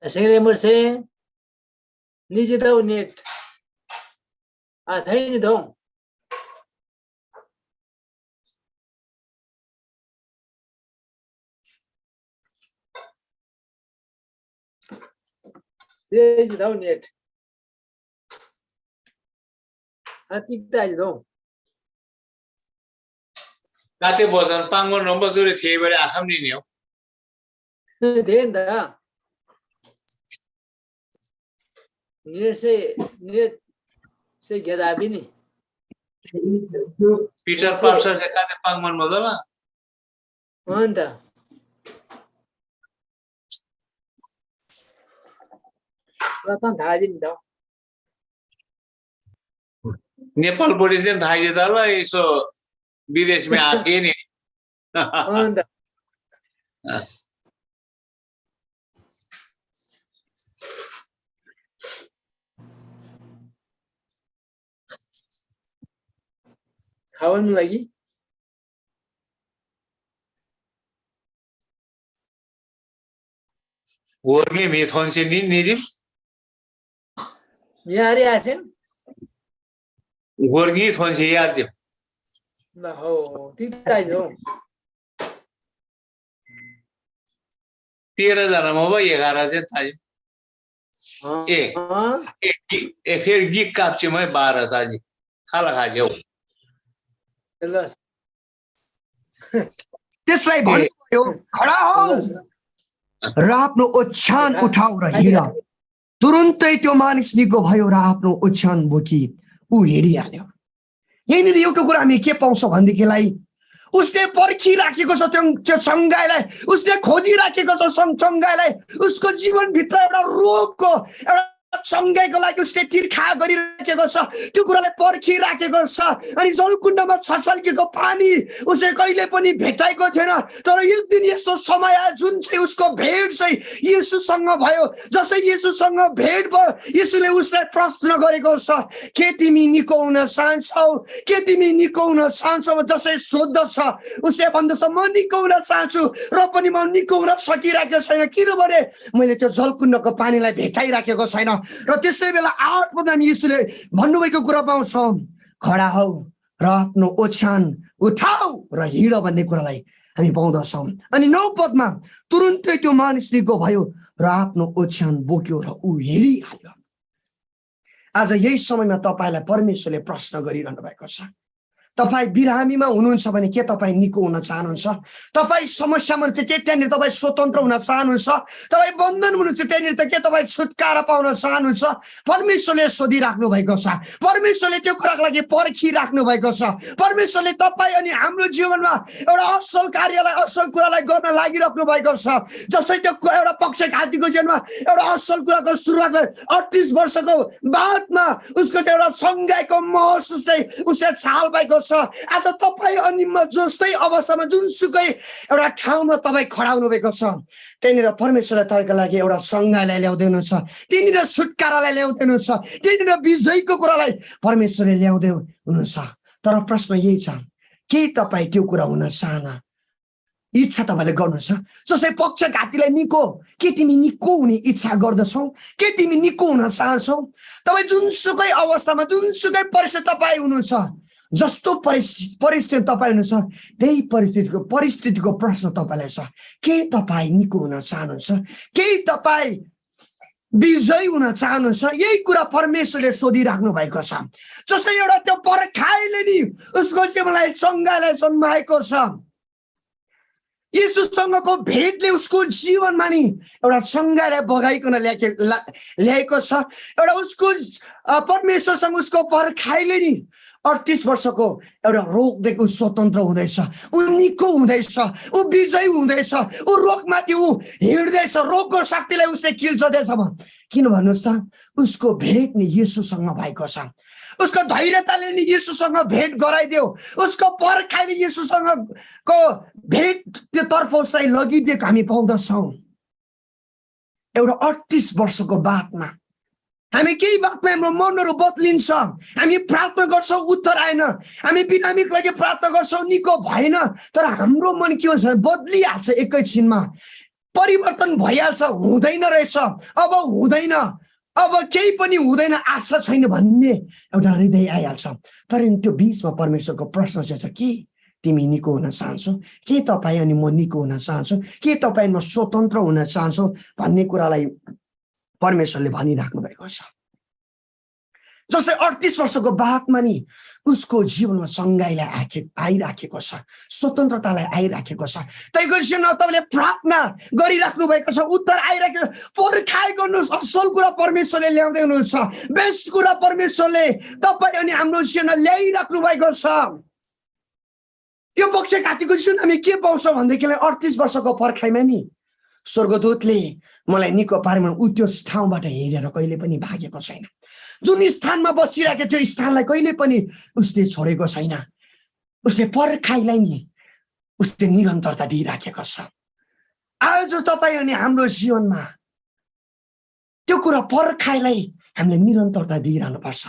Singre murse nije dau net a thai ni dong se dau net a tik dai dong Kate bosan pangon nomba zuri thiye bare asam ni niyo. den da net se geda bini Peter Parson se kate pangon modala. anda ratan thajin da Nepal police ne धाई दला इसो विदेश में आके नि. anda खावन लागि Worgi mi thon se ni nijim. यारे आसेन Worgi thon se yaar jim. ल हो tik dai dong 13 जना मोबा 11 से थाई. ए ए फिर गिक काप्ची में 12 ताजी. खाला खाजे. ल त्यसलाई भन्यो खडा हो र आफ्नो ओछ्यान उठाउ र हिँड तुरुन्तै त्यो मानिस निको भयो र आफ्नो ओछ्यान बोकी ऊ हिँडिहाल्यो यहीँनिर एउटा कुरा हामी के पाउँछौँ भनेदेखिलाई उसले पर्खिराखेको छ त्यो सङ्घाइलाई उसले खोजिराखेको छ सङ्घाइलाई उसको जीवनभित्र एउटा रोगको एउटा सङ्घाइको लागि उसले तिर्खा गरिराखेको छ त्यो कुरालाई पर्खिराखेको छ अनि जलकुण्डमा छल्केको पानी उसले कहिले पनि भेटाएको थिएन तर एक दिन यस्तो समय आयो जुन चाहिँ उसको भेट चाहिँ येशूसँग भयो जसै येशूसँग भेट भयो येशूले उसलाई प्रश्न गरेको छ के तिमी निको हुन चाहन्छौ के तिमी निको हुन चाहन्छौ जसै सोध्दछ उसले भन्दछ म निको हुन चाहन्छु र पनि म निको हुन सकिरहेको छैन किनभने मैले त्यो जलकुण्डको पानीलाई भेटाइराखेको छैन र त्यसै बेला 8 पदमा येशूले भन्नुभएको कुरा पाउँछौँ खडा हौ र आफ्नो ओछ्यान उठाऊ र हिँड भन्ने कुरालाई हामी पाउँदछौँ अनि 9 पदमा तुरुन्तै त्यो मानिस निको भयो र आफ्नो ओछ्यान बोक्यो र ऊ हिँडिहाल्यो आज यही समयमा तपाईलाई परमेश्वरले प्रश्न गरिरहनु भएको छ तपाईँ बिरामीमा हुनुहुन्छ भने के तपाईँ निको हुन चाहनुहुन्छ? तपाईँ समस्यामा के त्यहाँनिर तपाईँ स्वतन्त्र हुन चाहनुहुन्छ? तपाईँ बन्धन हुनुहुन्छ त्यहाँनिर त के तपाईँ छुटकारा पाउन चाहनुहुन्छ? परमेश्वरले सोधिराख्नु भएको छ, परमेश्वरले त्यो कुराको लागि पर्खिराख्नु भएको छ। परमेश्वरले तपाईँ अनि हाम्रो जीवनमा एउटा असल कार्यलाई असल कुरालाई गर्न लागिराख्नु भएको छ। जस्तै त्यो एउटा पक्षघातीको जीवनमा एउटा असल कुराको सुरुवातलाई 38 वर्षको बादमा उसको त्यो एउटा सङ्घाइको महसुसले उसले छाल पाएको छ। आज तपाईँ अनि म जस्तै अवस्थामा जुनसुकै एउटा ठाउँमा तपाईँ खडा हुनुभएको छ, त्यहाँनिर परमेश्वरले तपाईँको लागि एउटा सङ्घाइलाई ल्याउँदै हुनुहुन्छ, त्यहाँनिर छुटकारालाई ल्याउँदै हुनुहुन्छ, त्यहाँनिर विजयको कुरालाई परमेश्वरले ल्याउँदै हुनुहुन्छ। तर प्रश्न यही छ, के तपाईँ त्यो कुरा हुन चाहना इच्छा तपाईँले गर्नुहुन्छ? जस्तै पक्षघातीलाई निको, के तिमी निको हुने इच्छा गर्दछौ? के तिमी निको हुन चाहन्छौ? तपाईँ जुनसुकै अवस्थामा जुनसुकै परिस्थिति तपाईँ हुनुहुन्छ, जस्तो परिस्थिति तपाईँ हुनुहुन्छ त्यही परिस्थितिको प्रश्न तपाईँलाई छ, के तपाईँ निको हुन चाहनुहुन्छ? के तपाईँ विजय हुन चाहनुहुन्छ? यही कुरा परमेश्वरले सोधिराख्नु भएको छ। जस्तै एउटा त्यो पर्खाइले नि उसको जीवनलाई सङ्घाइलाई जन्माएको छ। येशूसँगको भेटले उसको जीवनमा नि एउटा सङ्घाइलाई बगाइकन ल्याएको छ। एउटा उसको परमेश्वरसँग उसको पर्खाइले नि 38 वर्षको एउटा रोगदेखि ऊ स्वतन्त्र हुँदैछ, ऊ निको हुँदैछ, ऊ विजय हुँदैछ, ऊ रोगमाथि ऊ हिँड्दैछ, रोगको शक्तिलाई उसले किल्छदैछ। किन भन्नुहोस् त, उसको भेट नि येशूसँग भएको छ। उसको धैर्यताले नि येशूसँग भेट गराइदियो, उसको पर्खाइले येशूसँगको भेट त्यो तर्फ उसलाई लगिदिएको हामी पाउँदछौँ। एउटा 38 वर्षको बादमा हामी केही बातमा हाम्रो मनहरू बदलिन्छ, हामी प्रार्थना गर्छौँ उत्तर आएन, हामी बिरामीको लागि प्रार्थना गर्छौँ निको भएन, तर हाम्रो मन के हुन्छ बदलिहाल्छ, एकैछिनमा परिवर्तन भइहाल्छ, हुँदैन रहेछ, अब हुँदैन, अब केही पनि हुँदैन, आशा छैन भन्ने एउटा हृदय आइहाल्छ। तर त्यो बिचमा परमेश्वरको प्रश्न चाहिँ छ, के तिमी निको हुन चाहन्छौ? के तपाईँ अनि म निको हुन चाहन्छु? के तपाईँ म स्वतन्त्र हुन चाहन्छु भन्ने कुरालाई परमेश्वरले भनिराख्नु भएको छ। जस्तै 38 वर्षको बादमा नि उसको जीवनमा सङ्घाइलाई आइराखेको छ, स्वतन्त्रतालाई आइराखेको छ। त्यहीको जीवनमा तपाईँले प्रार्थना गरिराख्नु भएको छ, उत्तर आइराखेको छ। पर्खाइ गर्नुहोस्, असल कुरा परमेश्वरले ल्याउँदै हुनुहुन्छ, बेस्ट कुरा परमेश्वरले तपाईँ अनि हाम्रो जीवनमा ल्याइराख्नु भएको छ। यो पक्षघातीको जीवन हामी के पाउँछौँ भनेदेखिलाई 38 वर्षको पर्खाइमा नि स्वर्गदूतले मलाई निको पारेमा ऊ त्यो ठाउँबाट हेरेर कहिले पनि भागेको छैन। जुन स्थानमा बसिरहेको त्यो स्थानलाई कहिले पनि उसले छोडेको छैन। उसले पर्खाइलाई नि उसले निरन्तरता दिइराखेको छ। आज तपाईँ अनि हाम्रो जीवनमा त्यो कुरा पर्खाइलाई हामीले निरन्तरता दिइरहनु पर्छ।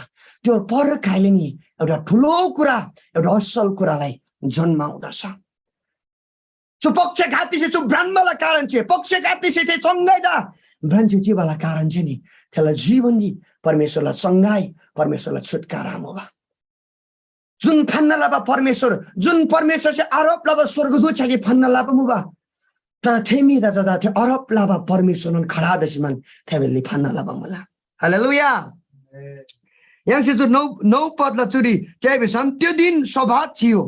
त्यो पर्खाइले नि एउटा ठुलो कुरा, एउटा असल कुरालाई जन्माउँदछ। जो पक्षघाती से जो ब्रह्मला कारण छे, पक्षघाती से ते चङ्गाइदा ब्रह्म जीवाला कारण छे नि त्यसलाई जीवन नि परमेश्वरलाई चङ्गाई, परमेश्वरलाई छुटकारा मुबा। जुन फन्नला बा परमेश्वर, जुन परमेश्वर से आरोप लाबा स्वर्गदूत छे फन्नला बा मुबा, तर थेमी दा जदा थे आरोप लाबा परमेश्वर न खडा दसिमन थेबेली फन्नला बा मुला। हालेलुया। यहाँ से जो नौ पदला चुरी चाहिँ बेसम त्यो दिन सभा थियो,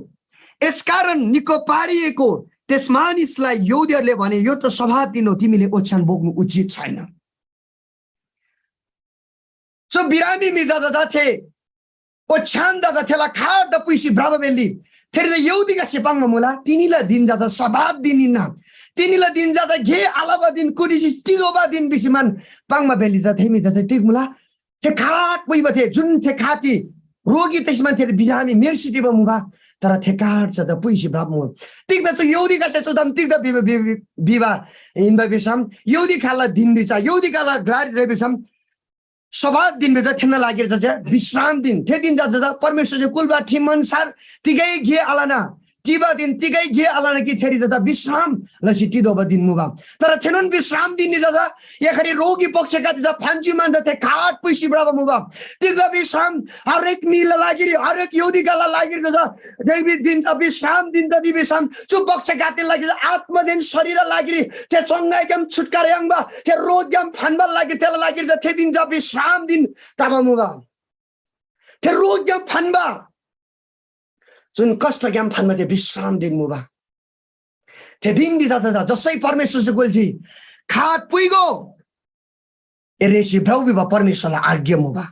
यसकारण निको पारिएको त्यस मानिसलाई यहुदीहरूले भने यो त सभा दिन हो, तिमीले ओछ्यान बोक्नु उचित छैन। जो बिरामी मिजा दादा थे ओछ्यान दादा थेला खाट द पुइसी ब्राबा बेली थेरे द यहुदी का सेपाङ मुला तिनीला दिन जादा सभा दिन न तिनीला दिन जादा घे आलाबा दिन कुडिसी तिगोबा दिन बिसिमान पाङमा बेली जा थेमी जादा तिग मुला थे खाट पुइबा थे जुन थे खाटी रोगी त्यसमा थे बिरामी मेर्सिटी बा मुबा तर थेकाट छ त पुइसी ब्राह्मण तिग्दा चाहिँ यहुदी का चाहिँ दम तिग्दा बिवा इनबा बिसम यहुदी खाला दिन बिचा यहुदी खाला ग्लाडी रे बिसम सभा दिन बिचा थिन लागेर चाहिँ विश्राम दिन थे दिन जादा परमेश्वर चाहिँ कुलबा ठिम अनुसार तिगै घे आलाना जीवा दिन तिगै घे आलाना कि थेरी जादा विश्राम लसी तिदोबा दिन मुबा तर थेनन विश्राम दिन जादा यखरी रोगी पक्षका जा फान्ची मान थे खाट पुइसी ब्राह्मण मुबा तिग्दा विश्राम हरेक मिल लागिरी हरेक यहुदी गाला लागिरी जादा दैवी दिन त विश्राम दिन त विश्राम चु पक्षघाती लागि आत्मा दिन शरीर लागिरी ते चङ्गाइकम छुटकारेङबा ते रोगम फान्बा लागि तेला लागि थे दिन जा विश्राम दिन तब मुबा ते रोगम फान्बा जुन कष्ट ज्ञान फानमा त्यो विश्राम दिन मुबा त्यो दिन बिता जसै परमेश्वर से गोल्जी खाट पुइगो एरेसी ब्राउबी बा परमेश्वरलाई आज्ञा मुबा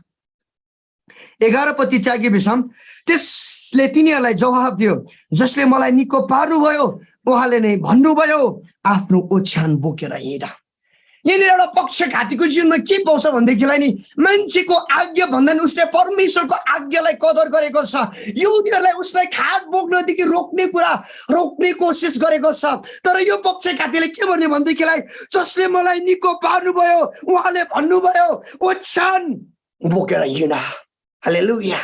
11 पति चागे बिसम त्यसले तिनीहरूलाई जवाफ दियो जसले मलाई निको पार्नुभयो उहाँले नै भन्नुभयो आफ्नो ओछ्यान बोकेर हिँड यहाँनिर एउटा पक्षघातीको जीवनमा के पाउँछ भन्देखिलाई नि मान्छेको आज्ञा भन्दा नि उसले परमेश्वरको आज्ञालाई कदर गरेको छ यहुदीहरूलाई उसलाई खाट बोक्नदेखि रोक्ने कोसिस गरेको छ तर यो पक्षघातीले के भन्यो भन्देखिलाई जसले मलाई निको पार्नुभयो उहाँले भन्नुभयो ओछ्यान बोकेर हिँड हालेलुया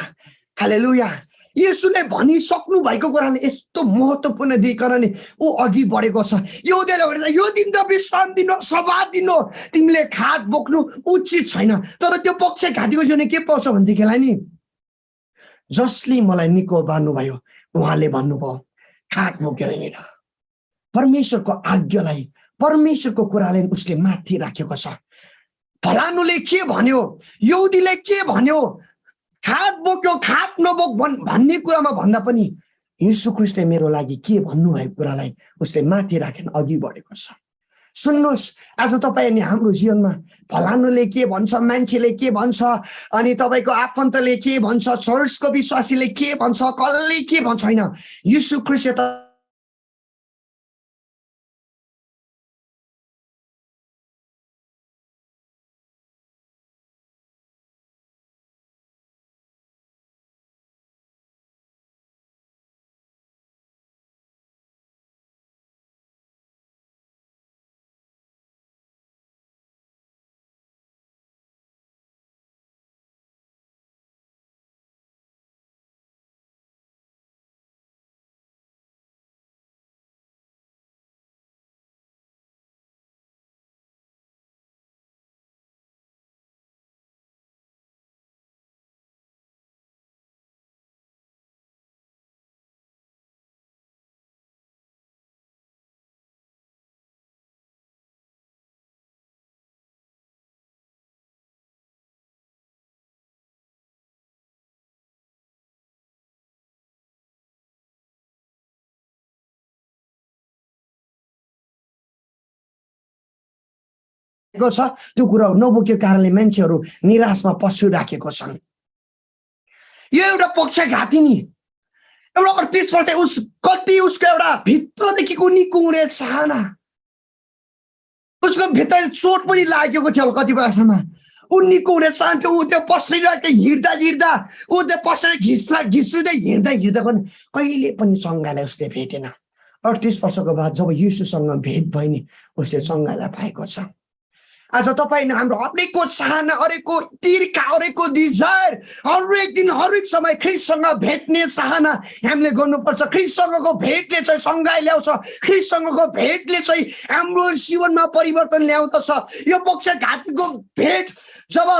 हालेलुया येशूले भनिसक्नु भएको कुराले यस्तो महत्त्वपूर्ण दिइकन नि ऊ अघि बढेको छ यहुदीले भने यो दिन त विश्राम दिन सभा दिन तिमीले खाट बोक्नु उचित छैन तर त्यो पक्षघातीको जीवनमा के पाउँछ भन्देखिलाई नि जसले मलाई निको पार्नुभयो उहाँले भन्नुभयो खाट बोकेर हिँड परमेश्वरको आज्ञालाई परमेश्वरको कुराले उसले माथि राखेको छ फलानुले के भन्यो यहुदीले के भन्यो खाट बोक्यो खाट नबोक भन्ने कुरामा भन्दा पनि येशू ख्रीष्टले मेरो लागि के भन्नुभएको कुरालाई उसले माथि राखेर अघि बढेको छ सुन्नुहोस् आज तपाईँ अनि हाम्रो जीवनमा फलानुले के भन्छ मान्छेले के भन्छ अनि तपाईँको आफन्तले के भन्छ चर्चको विश्वासीले के भन्छ कसले के भन्छ होइन येशू ख्रीष्टले छ त्यो कुरा नबोकेको कारणले मान्छेहरू निराशमा पसिराखेको छन् यो एउटा पक्षघाती नि एउटा 38 पल्ट कति उसको एउटा भित्रदेखिको निको हुने चाहना उसको भित्र चोट पनि लागेको थियो कतिपय अवस्थामा ऊ निको हुने चाहन्थ्यो ऊ त्यो पसिरहेको हिँड्दा ऊ त्यो पसिरहेको घिस्दै हिँड्दा पनि कहिले पनि चङ्गालाई उसले भेटेन 38 वर्षको बाद जब येशूसँग भेट भयो नि उसले चङ्गालाई पाएको छ आज तपाईँ हाम्रो हरेकको चाहना हरेकको तिर्खा हरेकको डिजायर हरेक दिन हरेक समय ख्रीष्टसँग भेट्ने चाहना हामीले गर्नुपर्छ ख्रीष्टसँगको भेटले चाहिँ सङ्घाइ ल्याउँछ ख्रीष्टसँगको भेटले चाहिँ हाम्रो जीवनमा परिवर्तन ल्याउँदछ यो पक्षघातीको भेट जब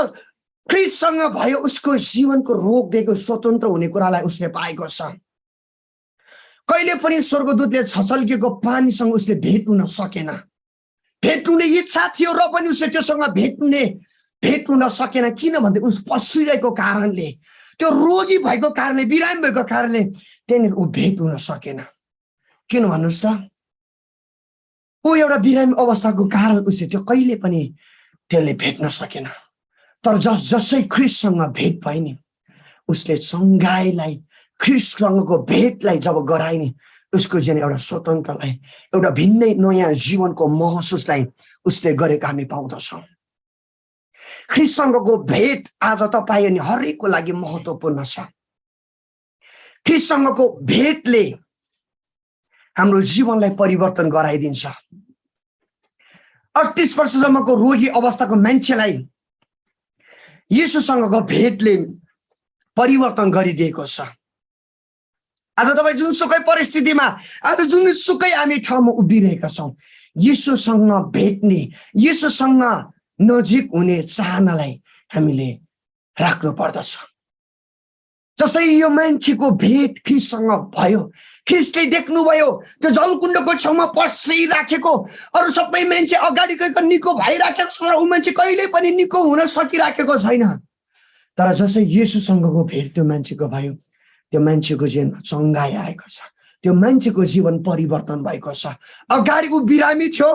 ख्रीष्टसँग भयो उसको जीवनको रोगदेखि स्वतन्त्र हुने कुरालाई उसले पाएको छ कहिले पनि स्वर्गदूतले छचल्केको पानीसँग उसले भेट हुन सकेन भेट हुने इच्छा थियो र पनि उसले त्योसँग भेट हुन सकेन किनभने उस पसिरहेको कारणले त्यो रोगी भएको कारणले बिरामी भएको कारणले त्यहाँनिर ऊ भेट हुन सकेन किन भन्नुहोस् त ऊ एउटा बिरामी अवस्थाको कारण उसले त्यो कहिले पनि त्यसले भेट्न सकेन तर जसै ख्रीष्टसँग भेट भयो नि उसले चङ्गाइलाई ख्रीष्टसँगको भेटलाई जब गराए नि उसको जीवन एउटा स्वतन्त्रलाई एउटा भिन्नै नयाँ जीवनको महसुसलाई उसले गरेको हामी पाउँदछौँ ख्रीष्टसँगको भेट आज तपाईँ अनि हरेकको लागि महत्त्वपूर्ण छ ख्रीष्टसँगको भेटले हाम्रो जीवनलाई परिवर्तन गराइदिन्छ 38 वर्षसम्मको रोगी अवस्थाको मान्छेलाई येशूसँगको भेटले परिवर्तन गरिदिएको छ आज तपाईँ जुनसुकै परिस्थितिमा आज जुनसुकै हामी ठाउँमा उभिरहेका छौँ येशूसँग भेट्ने येशूसँग नजिक हुने चाहनालाई हामीले राख्नु पर्दछ जसै यो मान्छेको भेट ख्रीष्टसँग भयो ख्रीष्टले देख्नुभयो त्यो जलकुण्डको छेउमा पसिराखेको अरू सबै मान्छे अगाडि गएको निको भइराखेको छ ऊ मान्छे कहिले पनि निको हुन सकिराखेको छैन तर जसै येशूसँगको भेट त्यो मान्छेको भयो त्यो मान्छेको जीवनमा चङ्गाई आएको छ, त्यो मान्छेको जीवन परिवर्तन भएको छ। अगाडि ऊ बिरामी थियो,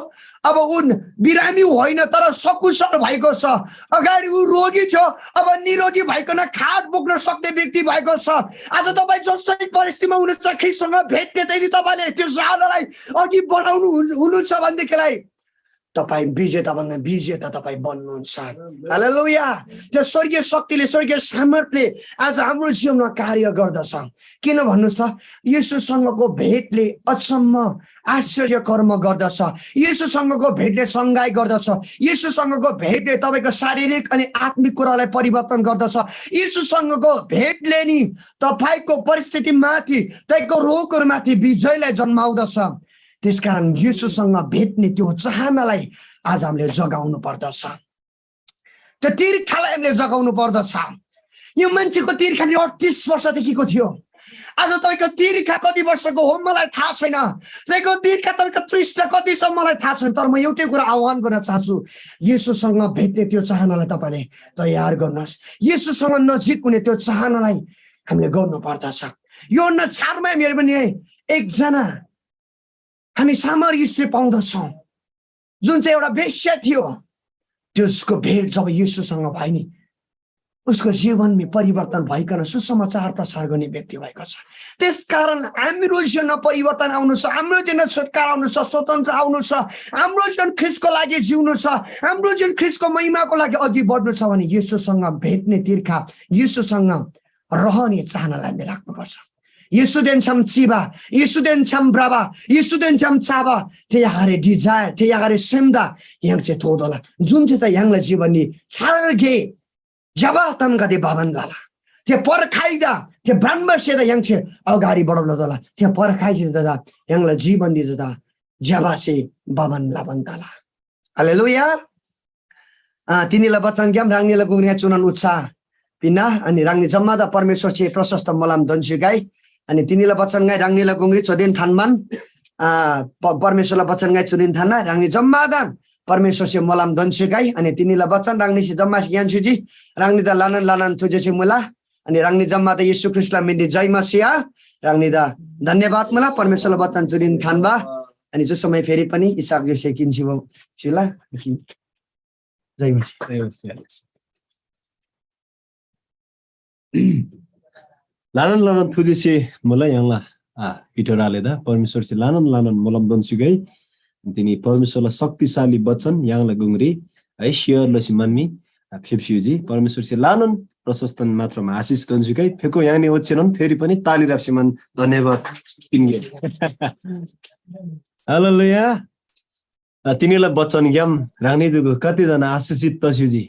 अब ऊ बिरामी होइन तर सकुशल भएको छ। अगाडि ऊ रोगी थियो, अब निरोगी भइकन खाट बोक्न सक्ने व्यक्ति भएको छ। आज तपाईँ जसरी परिस्थितिमा हुनुहुन्छ, ख्रीष्टसँग भेट्ने त्यति तपाईँले त्यो चाहनालाई अघि बढाउनु हुनुहुन्छ भनेदेखिलाई तपाईँ विजेता भन्दा विजेता तपाईँ बन्नुहुन्छ। हालेलुया। त्यो स्वर्गीय शक्तिले, स्वर्गीय सामर्थ्यले आज हाम्रो जीवनमा कार्य गर्दछ। किन भन्नुहोस् त, येशूसँगको भेटले अचम्म आश्चर्य कर्म गर्दछ। येशूसँगको भेटले सङ्घाई गर्दछ। येशूसँगको भेटले तपाईँको शारीरिक अनि आत्मिक कुरालाई परिवर्तन गर्दछ। येशूसँगको भेटले नि तपाईँको परिस्थितिमाथि, तपाईँको रोगहरूमाथि विजयलाई जन्माउँदछ। त्यसकारण येशूसँग भेट्ने त्यो चाहनालाई आज हामीले जगाउनु पर्दछ। त्यो तिर्खालाई हामीले जगाउनु पर्दछ। यो मान्छेको तिर्खा 38 वर्षदेखिको थियो। आज तपाईँको तिर्खा कति वर्षको हो मलाई थाहा छैन, तपाईँको तिर्खा तपाईँको तृष्णा कति छ मलाई थाहा छैन, तर म एउटै कुरा आह्वान गर्न चाहन्छु, येशूसँग भेट्ने त्यो चाहनालाई तपाईँले तयार गर्नुहोस्। येशूसँग नजिक हुने त्यो चाहनालाई हामीले गर्नु पर्दछ। यो 4मा मेरो पनि एकजना हामी सामरी स्त्री पाउँदछौँ जुन चाहिँ एउटा वेश्या थियो। त्यसको भेट जब येशूसँग भयो नि, उसको जीवनमा परिवर्तन भइकन सुसमाचार प्रचार गर्ने व्यक्ति भएको छ। त्यसकारण हाम्रो जीवनमा परिवर्तन आउनु छ, हाम्रो जीवनमा छुटकारा आउनु छ, स्वतन्त्र आउनु छ, हाम्रो जीवन ख्रीष्टको लागि जिउनु छ, हाम्रो जीवन ख्रीष्टको महिमाको लागि अघि बढ्नु छ भने येशूसँग भेट्ने तिर्खा, येशूसँग रहने चाहनालाई हामीले राख्नुपर्छ। 예수된 치바, 예수된 브라바, 예수된 चाबा, त्यहाँले डिजायर, त्यहाँले सेम्दा यहाँ चाहिँ थोदोला जुन चाहिँ यहाँलाई जीवनी छार्गे जबा तमगदे भवन लाला त्यो पर्खाइदा त्यो ब्रह्मसेदा यहाँ चाहिँ अगाडि बढाउन दला त्यो पर्खाइ दादा यहाँलाई जीवन दि दादा जबा से भवन लावन दला। हालेलुया। तिनीलाई वचन ज्ञान राङ्नीलाई गुग्ने चुनन उत्साह पिना अनि राङ्नी जम्मादा परमेश्वर चाहिँ प्रशस्त मलाम दन्छु गाई अनि तिनीलाई वचन गाई राङ्नीलाई गुग्री चोदेन थानमान परमेश्वरलाई वचन गाई चुनिन थाना राङ्नी जम्मादा परमेश्वर चाहिँ मलाम दन्छु गाई अनि तिनीलाई वचन राङ्नी चाहिँ जम्मा ज्ञानसुजी राङ्नी दा लानन लानन थुजे चाहिँ मुला अनि राङ्नी जम्मादा येशू ख्रीष्टलाई मिन्दी जय मसीहा राङ्नी दा धन्यवाद मला परमेश्वरलाई वचन चुनिन थानबा अनि जो समय फेरि पनि इसाक जो सेकिन्छु जुला जय मसीहा। लानन लानन थुदिसे मलाई यहाँला पिटोराले दा परमेश्वर से लानन लानन मोलम दन्छु गई तिनी परमेश्वरलाई शक्तिशाली वचन यहाँला गुङ्री है शेयर लसी मनमी फिप्सियुजी परमेश्वर से लानन प्रशस्तन मात्रमा आशिष दन्छु गई फेको यहाँ नि ओछेनन फेरि पनि ताली राप्सिमान धन्यवाद तिनगे। हालेलुया। तिनीलाई वचन ज्ञान राख्ने कतिजना आशिषित तस्युजी